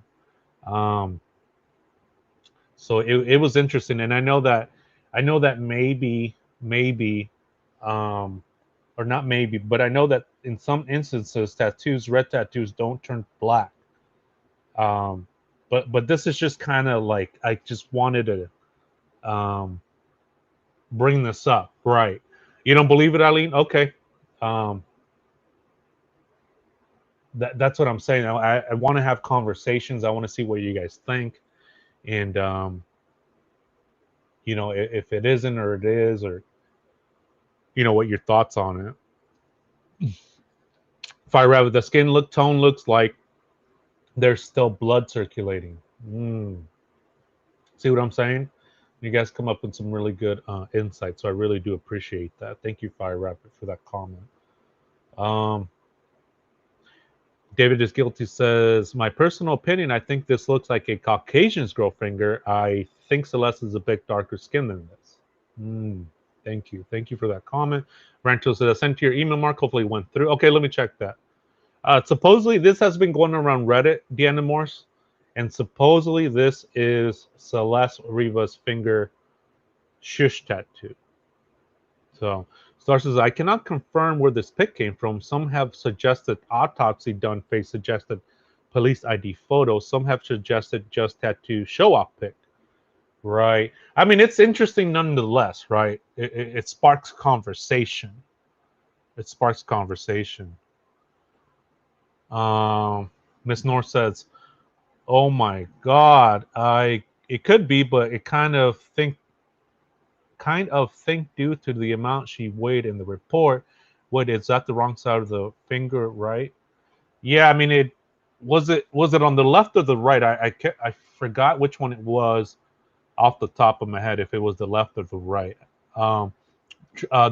Um, so it was interesting, and I know that maybe, um, or not maybe, but I know that in some instances, red tattoos don't turn black. Um, but this is just kind of like I just wanted to bring this up, right? You don't believe it, Eileen? Okay. Um, that's what I'm saying. I want to have conversations. I want to see what you guys think, and if it isn't or it is, or what your thoughts on it. Fire Rabbit, the skin tone looks like there's still blood circulating. See what I'm saying? You guys come up with some really good insights, so I really do appreciate that. Thank you, Fire Rabbit, for that comment. David is Guilty says, my personal opinion, I think this looks like a Caucasian's girl finger. I think Celeste is a bit darker skin than this. Thank you. Thank you for that comment. Rancho said, I sent to your email, Mark. Hopefully it went through. Okay, let me check that. Supposedly, this has been going around Reddit, Deanna Morse, and supposedly this is Celeste Rivas' finger shush tattoo. So, Star says, I cannot confirm where this pic came from. Some have suggested autopsy done face suggested police ID photo. Some have suggested just tattoo show-off pic. Right. I mean, it's interesting nonetheless, right? It sparks conversation. It sparks conversation. Miss North says, oh my God, it could be, but it kind of think due to the amount she weighed in the report. What, is that the wrong side of the finger, right? Yeah, I mean, it was on the left or the right? I forgot which one it was off the top of my head, if it was the left or the right. The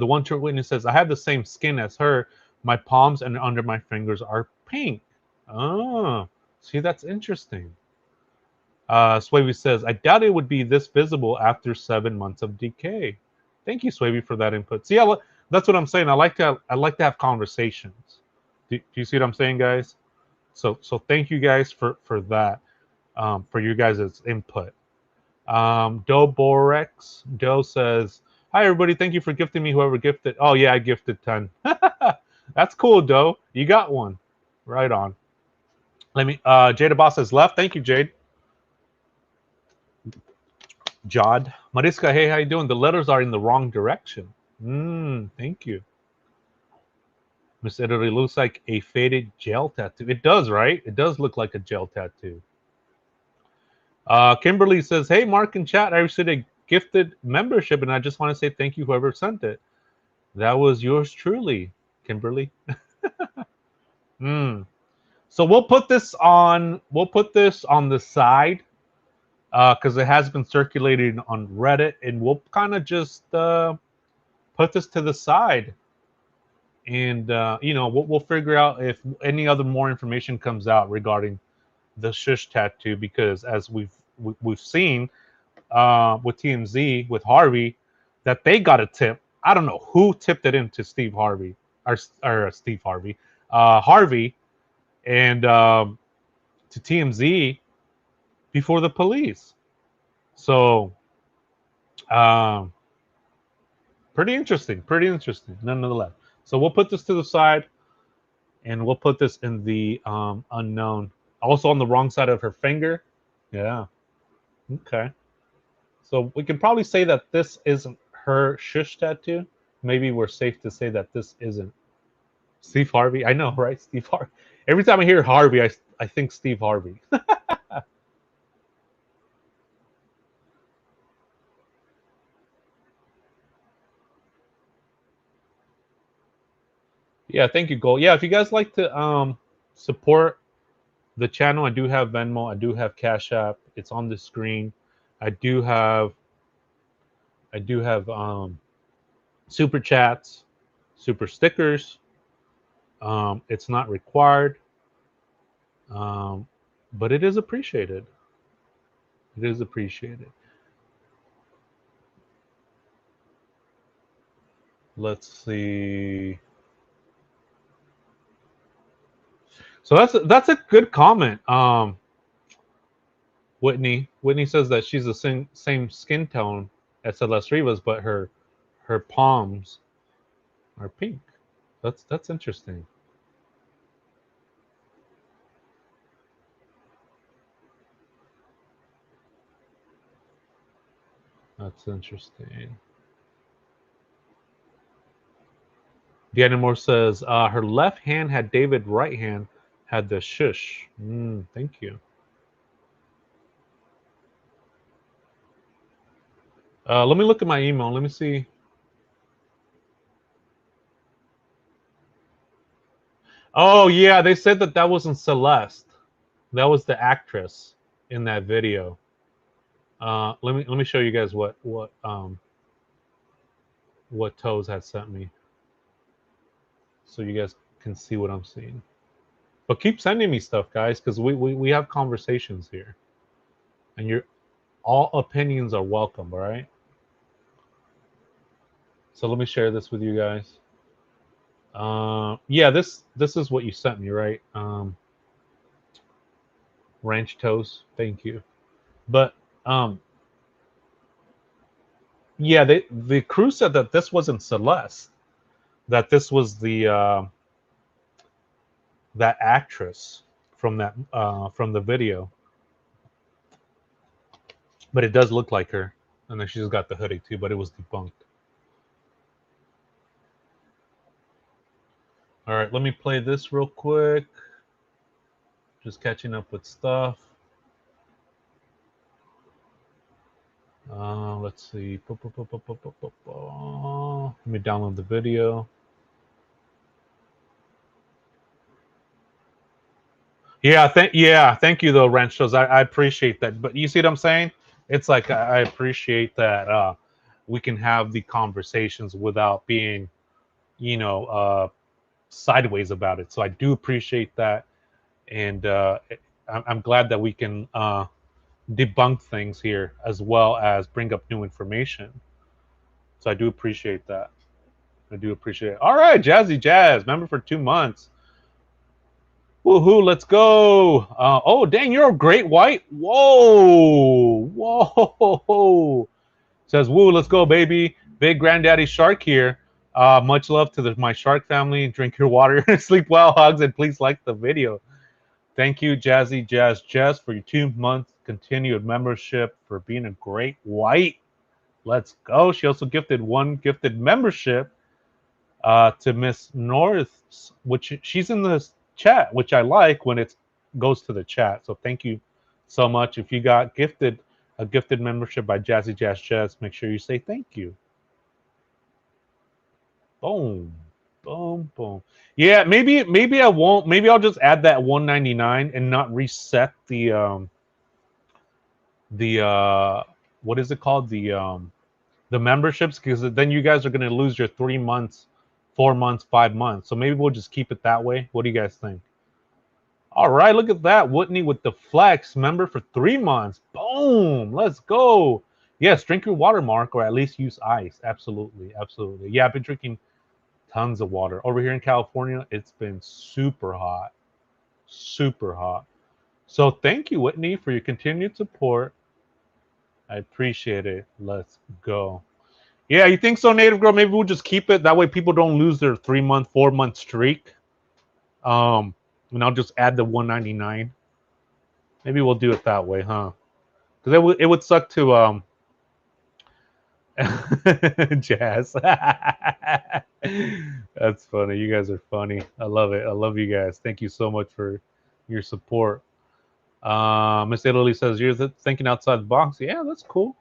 one true witness says, I have the same skin as her. My palms and under my fingers are pink. Oh, see, that's interesting. Swavy says, I doubt it would be this visible after 7 months of decay. Thank you, Swavy, for that input. See, that's what I'm saying. I like to have conversations. Do you see what I'm saying, guys? So thank you guys for that, for you guys' input. Doe Borex. Doe says, hi, everybody. Thank you for gifting me, whoever gifted. Oh, yeah, I gifted 10. That's cool, Doe. You got one. Right on. Let me, Jada Boss says left. Thank you, Jade. Jod. Mariska, hey, how you doing? The letters are in the wrong direction. Thank you. Miss Italy, looks like a faded gel tattoo. It does, right? It does look like a gel tattoo. Kimberly says, hey, Mark and chat, I received a gifted membership, and I just want to say thank you, whoever sent it. That was yours truly, Kimberly. So we'll put this on the side, because it has been circulating on Reddit, and we'll kind of just put this to the side, and we'll figure out if any other more information comes out regarding the shush tattoo, because as we've seen with TMZ with Harvey, that they got a tip. I don't know who tipped it into Steve Harvey or Steve Harvey, Harvey, and to TMZ before the police. So, pretty interesting, nonetheless. So we'll put this to the side, and we'll put this in the unknown. Also on the wrong side of her finger. Yeah. Okay. So we can probably say that this isn't her shush tattoo, maybe we're safe to say that this isn't Steve Harvey. I know, right? Steve Harvey. Every time I hear Harvey, I think Steve Harvey. Yeah, thank you, Gold. Yeah, if you guys like to support the channel, I do have Venmo, I do have Cash App. It's on the screen. I do have super chats, super stickers. It's not required, but it is appreciated. It is appreciated. Let's see. So that's a good comment. Whitney says that she's the same skin tone as Celeste Rivas, but her palms are pink. That's interesting. That's interesting. Deanna Moore says her left hand had David, right hand had the shush. Thank you. Let me look at my email. Let me see. Oh yeah, they said that wasn't Celeste. That was the actress in that video. Let me show you guys what Toes has sent me, so you guys can see what I'm seeing. But keep sending me stuff, guys, because we have conversations here, and all opinions are welcome. All right. So let me share this with you guys. Yeah, this is what you sent me, right? Ranch Toast, thank you. But yeah, the crew said that this wasn't Celeste, that this was the that actress from the video. But it does look like her, and then she's got the hoodie too. But it was debunked. All right, let me play this real quick. Just catching up with stuff. Let's see. Let me download the video. Yeah, thank you though, Ranchos. I appreciate that. But you see what I'm saying? It's like I appreciate that we can have the conversations without being, sideways about it. So I do appreciate that, and I'm glad that we can debunk things here as well as bring up new information. So I do appreciate that. I do appreciate it. All right, Jazzy Jazz, member for 2 months. Woohoo, let's go. Oh, dang, you're a great white. Whoa. Says, woo, let's go, baby. Big Granddaddy Shark here. Much love to my shark family. Drink your water, sleep well, hugs, and please like the video. Thank you, Jazzy Jazz, for your 2 month continued membership, for being a great white. Let's go. She also gifted one gifted membership to Miss North, which she's in the chat, which I like when it goes to the chat. So thank you so much. If you got a gifted membership by Jazzy Jazz, make sure you say thank you. Boom. Yeah, maybe I won't. Maybe I'll just add that $1.99 and not reset the what is it called, the memberships, because then you guys are going to lose your 3 months, 4 months, 5 months. So maybe we'll just keep it that way. What do you guys think? All right, look at that. Whitney with the flex, member for 3 months. Boom. Let's go. Yes, drink your water, Mark, or at least use ice. Absolutely. Yeah, I've been drinking tons of water. Over here in California, it's been super hot. So thank you, Whitney, for your continued support. I appreciate it. Let's go. Yeah, you think so, Native Girl? Maybe we'll just keep it. That way people don't lose their 3 month, 4 month streak. And I'll just add the $1.99. Maybe we'll do it that way, huh? Because it would suck to Jazz. That's funny. You guys are funny. I love it. I love you guys. Thank you so much for your support. Miss Italy says you're thinking outside the box. Yeah, that's cool.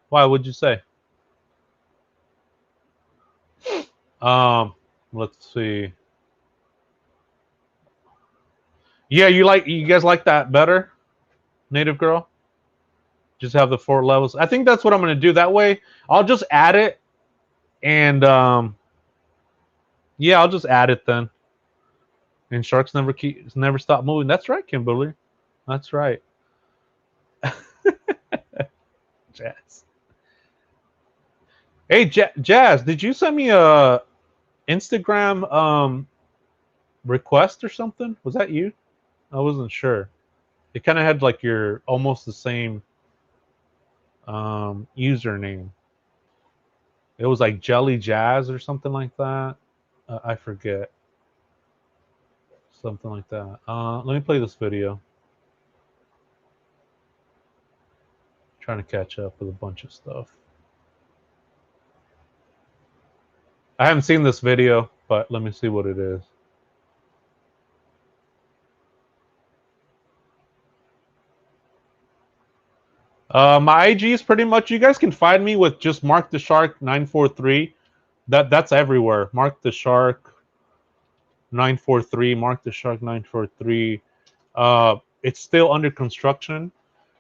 Why would you say? Um, let's see. Yeah, you guys like that better, Native Girl? Just have the 4 levels. I think that's what I'm gonna do. That way, I'll just add it, and yeah, I'll just add it then. And sharks never stop moving. That's right, Kimberly. That's right. Jazz. Hey, Jazz, did you send me a Instagram request or something? Was that you? I wasn't sure. It kind of had like your almost the same username. It was like Jelly Jazz or something like that. I forget. Something like that. Let me play this video. Trying to catch up with a bunch of stuff. I haven't seen this video, but let me see what it is. My IG is pretty much, you guys can find me with just Mark the Shark 943. That's everywhere. Mark the Shark 943. Mark the Shark 943. It's still under construction,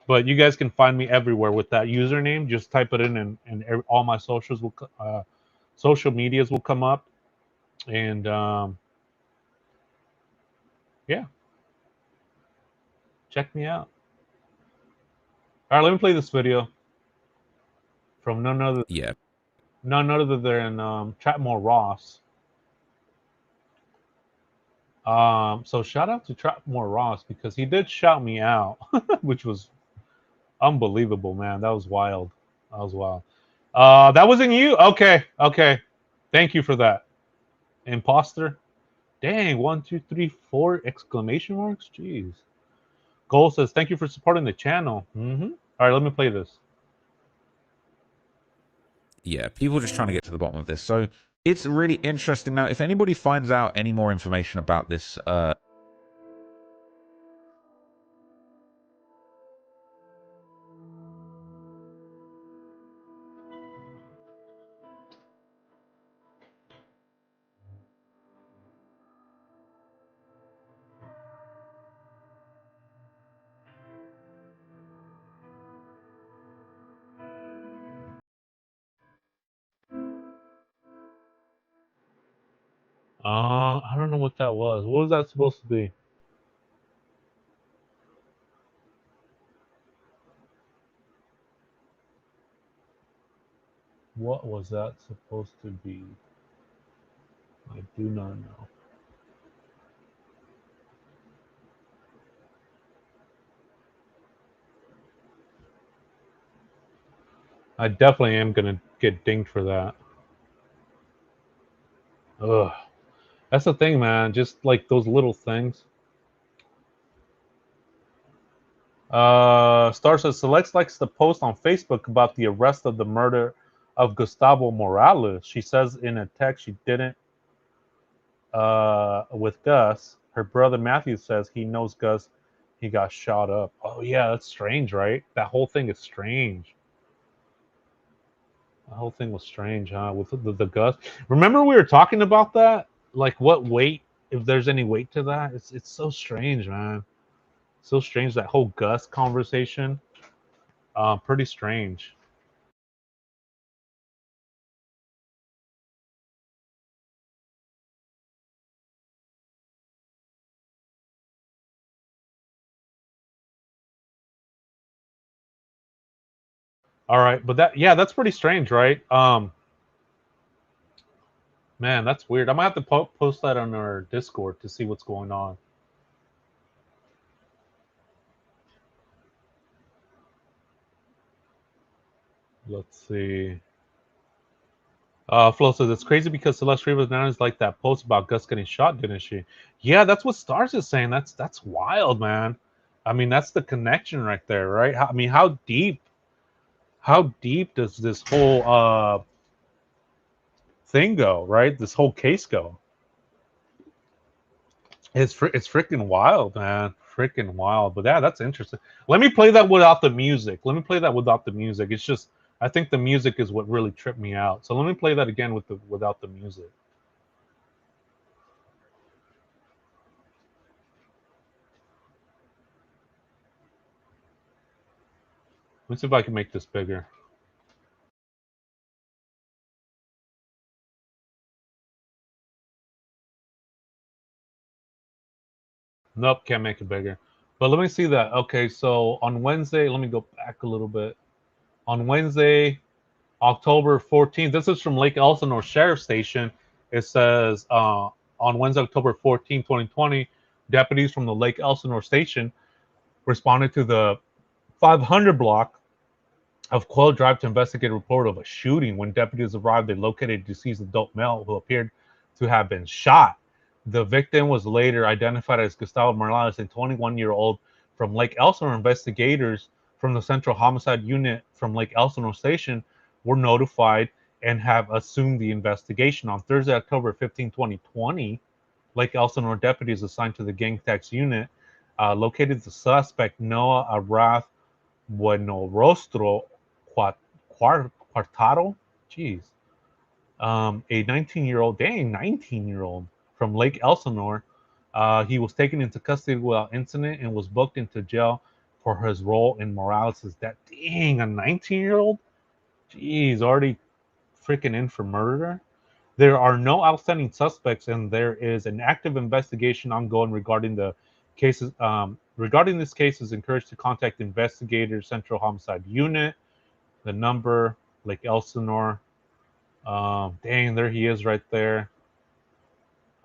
but you guys can find me everywhere with that username. Just type it in, and all my socials will, social medias will come up, and yeah, check me out. All right, let me play this video from none other than Trapmore Ross. So shout out to Trapmore Ross because he did shout me out, which was unbelievable, man. That was wild. That was wild. That wasn't you? Okay. Thank you for that. Imposter? Dang, 1, 2, 3, 4 exclamation marks? Jeez. Goal says, thank you for supporting the channel. All right, let me play this. Yeah, people are just trying to get to the bottom of this. So it's really interesting. Now, if anybody finds out any more information about this, I don't know what that was. What was that supposed to be? What was that supposed to be? I do not know. I definitely am gonna get dinged for that. Ugh. That's the thing, man. Just like those little things. Star says Celeste likes to post on Facebook about the arrest of the murder of Gustavo Morales. She says in a text she didn't with Gus. Her brother Matthew says he knows Gus. He got shot up. Oh yeah, that's strange, right? That whole thing is strange. The whole thing was strange, huh? With the Gus. Remember we were talking about that? Like what weight, if there's any weight to that? It's so strange, man. So strange, that whole Gus conversation. Pretty strange. All right, but that's pretty strange, right? Man, that's weird. I might have to post that on our Discord to see what's going on. Let's see. Flo says it's crazy because Celeste Rivas Hernandez like that post about Gus getting shot, didn't she? Yeah, that's what Stars is saying. That's wild, man. I mean, that's the connection right there, right? I mean, how deep how deep does this whole thing go, right? This whole case go. It's freaking wild, man. Freaking wild. But yeah, that's interesting. Let me play that without the music. Let me play that without the music. It's just I think the music is what really tripped me out. So let me play that again without the music. Let's see if I can make this bigger. Nope, can't make it bigger. But let me see that. Okay, so on Wednesday, let me go back a little bit. On Wednesday, October 14th, this is from Lake Elsinore Sheriff Station. It says on Wednesday, October 14th, 2020, deputies from the Lake Elsinore Station responded to the 500 block of Quail Drive to investigate a report of a shooting. When deputies arrived, they located a deceased adult male who appeared to have been shot. The victim was later identified as Gustavo Morales, a 21-year-old from Lake Elsinore. Investigators from the Central Homicide Unit from Lake Elsinore Station were notified and have assumed the investigation. On Thursday, October 15, 2020, Lake Elsinore deputies assigned to the Gang Tax Unit located the suspect, Noah Arrath Buenorostro Quartaro. Jeez. A 19-year-old, 19-year-old from Lake Elsinore. He was taken into custody without incident and was booked into jail for his role in Morales' death. Dang, a 19-year-old? Jeez, already freaking in for murder. There are no outstanding suspects, and there is an active investigation ongoing regarding the cases. Regarding this case, is encouraged to contact investigators, Central Homicide Unit. The number, Lake Elsinore. Dang, there he is right there.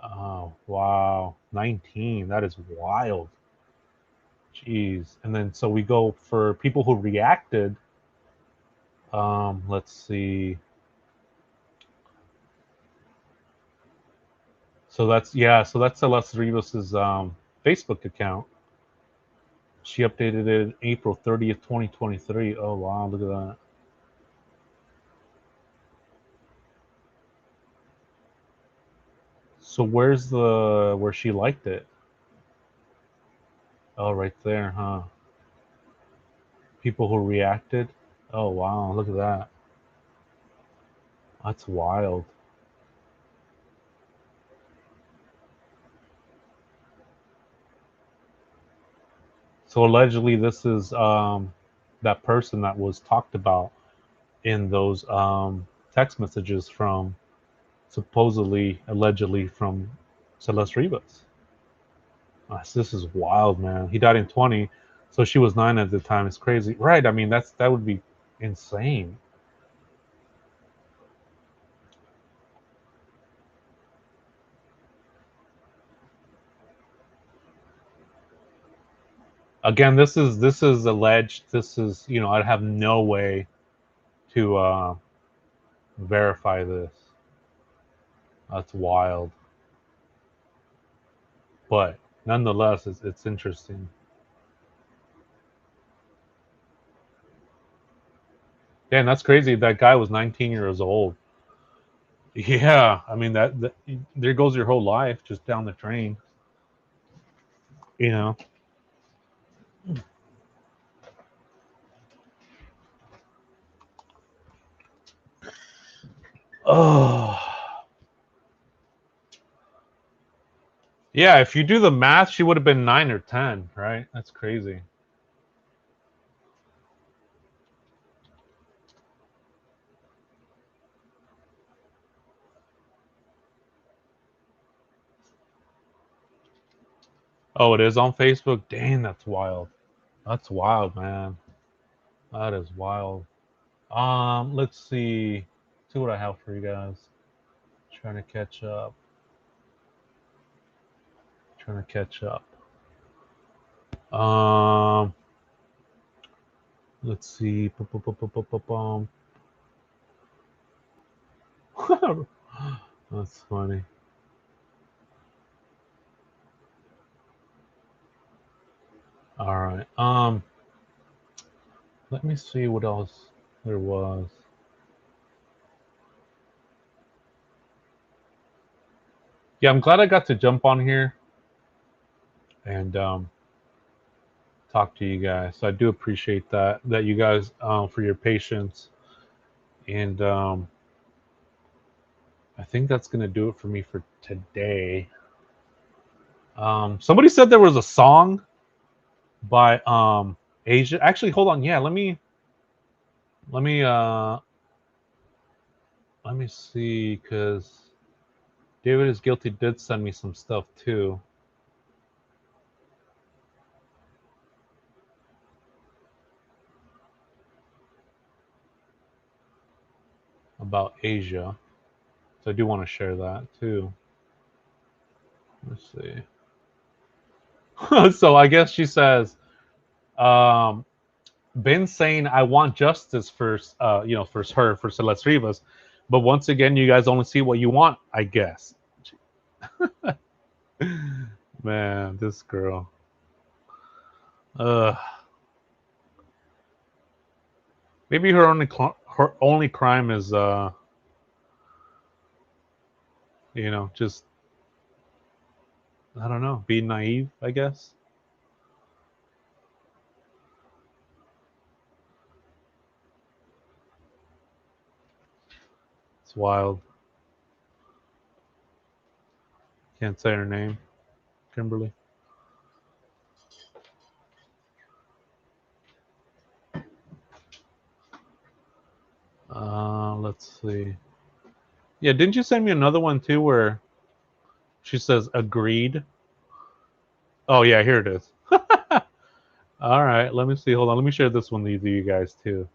Oh, wow. 19. That is wild. Jeez. And then so we go for people who reacted. Let's see. So that's Celeste Rivas's Facebook account. She updated it April 30th, 2023. Oh wow, look at that. So where's the where she liked it? Oh, right there, huh? People who reacted. Oh wow, look at that. That's wild. So allegedly, this is that person that was talked about in those text messages from supposedly, allegedly from Celeste Rivas. This is wild, man. He died in 20, so she was 9 at the time. It's crazy, right? I mean, that would be insane. Again, this is alleged. This is I have no way to verify this. That's wild, but nonetheless, it's interesting. Damn, that's crazy. That guy was 19 years old. Yeah, I mean that there goes your whole life just down the drain. You know. Oh. Yeah, if you do the math, she would have been 9 or 10, right? That's crazy. Oh, it is on Facebook? Dang, that's wild. That's wild, man. That is wild. Let's see what I have for you guys. Trying to catch up. Trying to catch up. Um, let's see. That's funny. All right. Let me see what else. There was. Yeah, I'm glad I got to jump on here and talk to you guys. So I do appreciate that you guys for your patience. And I think that's gonna do it for me for today. Somebody said there was a song by Asia. Actually, hold on. Yeah, let me see, because David is Guilty did send me some stuff too. About Asia. So I do want to share that too. Let's see. So I guess she says, been saying I want justice for for her, for Celeste Rivas, but once again you guys only see what you want, I guess. Man, this girl. Maybe her only crime is just, I don't know, being naive, I guess. It's wild. Can't say her name. Kimberly. Let's see. Yeah, didn't you send me another one too where she says agreed? Oh yeah, here it is. All right, let me see. Hold on. Let me share this one with you guys too.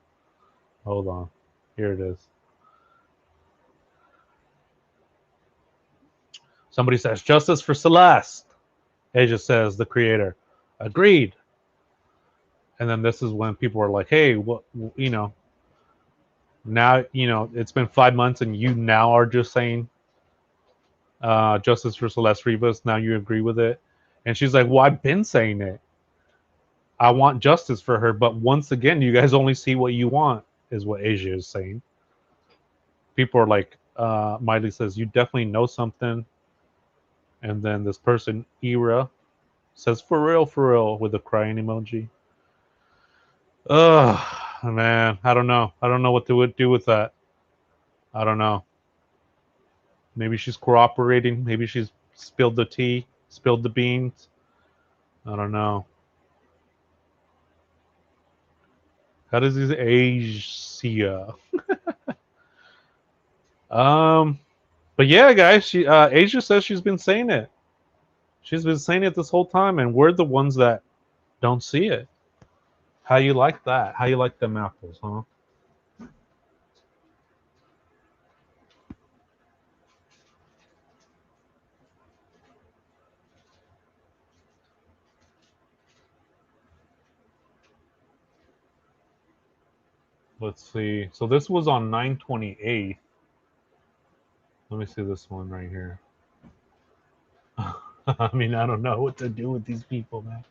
Hold on. Here it is. Somebody says justice for Celeste. Asia says, the creator, agreed. And then this is when people are like, hey, what, now, it's been 5 months and you now are just saying justice for Celeste Rivas. Now you agree with it. And she's like, well, I've been saying it. I want justice for her. But once again, you guys only see what you want, is what Asia is saying. People are like, Miley says, you definitely know something. And then this person, Ira, says, for real, with a crying emoji. Ugh, man, I don't know. I don't know what to do with that. I don't know. Maybe she's cooperating. Maybe she's spilled the tea, spilled the beans. I don't know. How does this Asia? But yeah, guys, Asia says she's been saying it. She's been saying it this whole time, and we're the ones that don't see it. How you like that? How you like them apples, huh? Let's see. So this was on 9/28. Let me see this one right here. I mean, I don't know what to do with these people, man.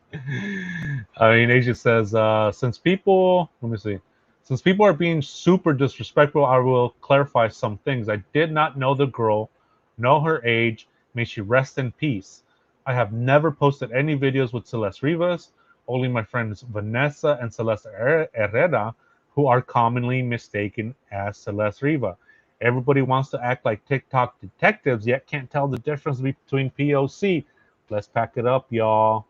I mean, Asia says, since people are being super disrespectful, I will clarify some things. I did not know the girl, know her age. May she rest in peace. I have never posted any videos with Celeste Rivas, only my friends Vanessa and Celeste Herrera, who are commonly mistaken as Celeste Riva. Everybody wants to act like TikTok detectives, yet can't tell the difference between POC. Let's pack it up, y'all.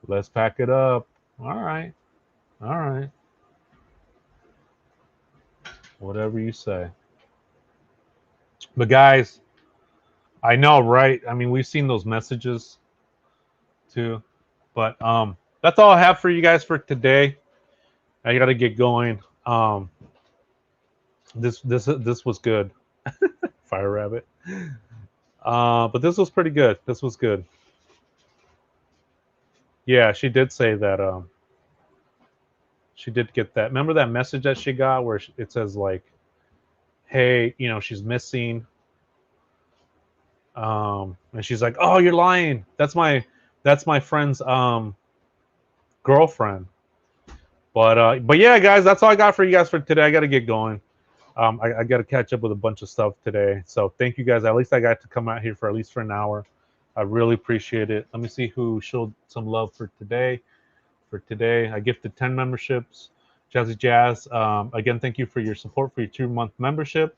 Let's pack it up. All right. All right. Whatever you say. But guys, I know, right? I mean, we've seen those messages too. But that's all I have for you guys for today. I gotta get going. This was good. Fire Rabbit. But this was pretty good. This was good. Yeah, she did say that she did get that. Remember that message that she got where it says like, hey, she's missing. And she's like, oh, you're lying. That's my friend's girlfriend. But yeah, guys, that's all I got for you guys for today. I got to get going. I got to catch up with a bunch of stuff today. So thank you guys. At least I got to come out here for at least for an hour. I really appreciate it. Let me see who showed some love for today. I gifted 10 memberships. Jazzy Jazz, again, thank you for your support for your 2-month membership.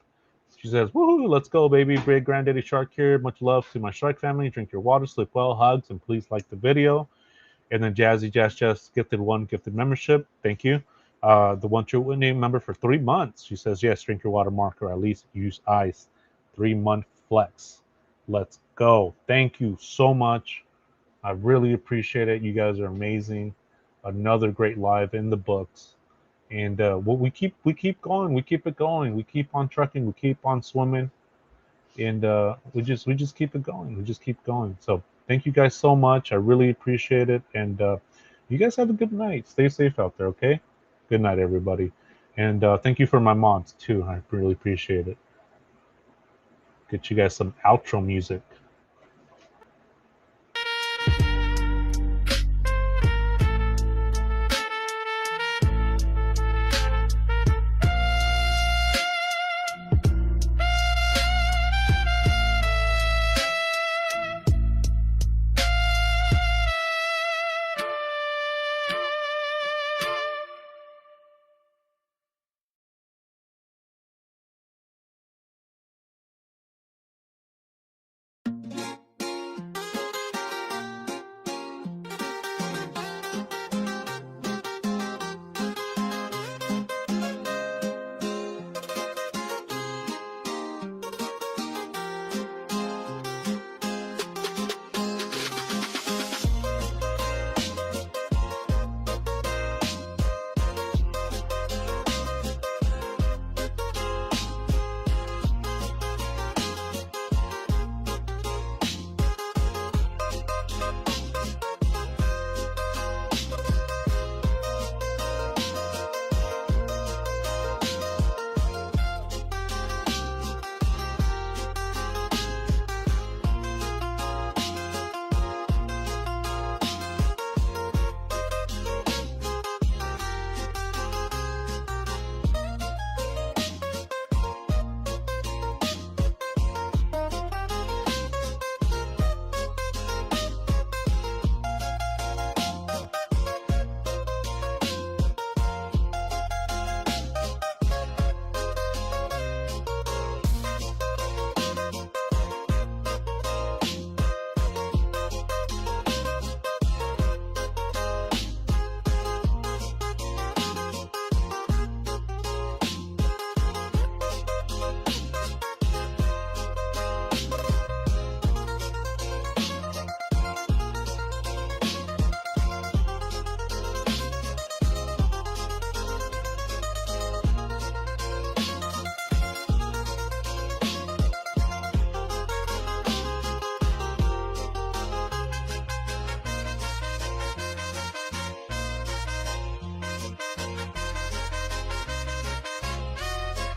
She says, woohoo, let's go, baby. Great Granddaddy Shark here. Much love to my Shark family. Drink your water, sleep well, hugs, and please like the video. And then Jazzy Jazz just gifted 1 gifted membership. Thank you. The one true Whitney member for 3 months. She says, yes, drink your water, mark, or at least use ice. 3-month flex. Let's go. Thank you so much. I really appreciate it. You guys are amazing. Another great live in the books. And we keep going. We keep it going. We keep on trucking. We keep on swimming. And we just keep it going. We just keep going. So thank you guys so much. I really appreciate it. And you guys have a good night. Stay safe out there, okay? Good night, everybody. And thank you for my mods, too. I really appreciate it. Get you guys some outro music.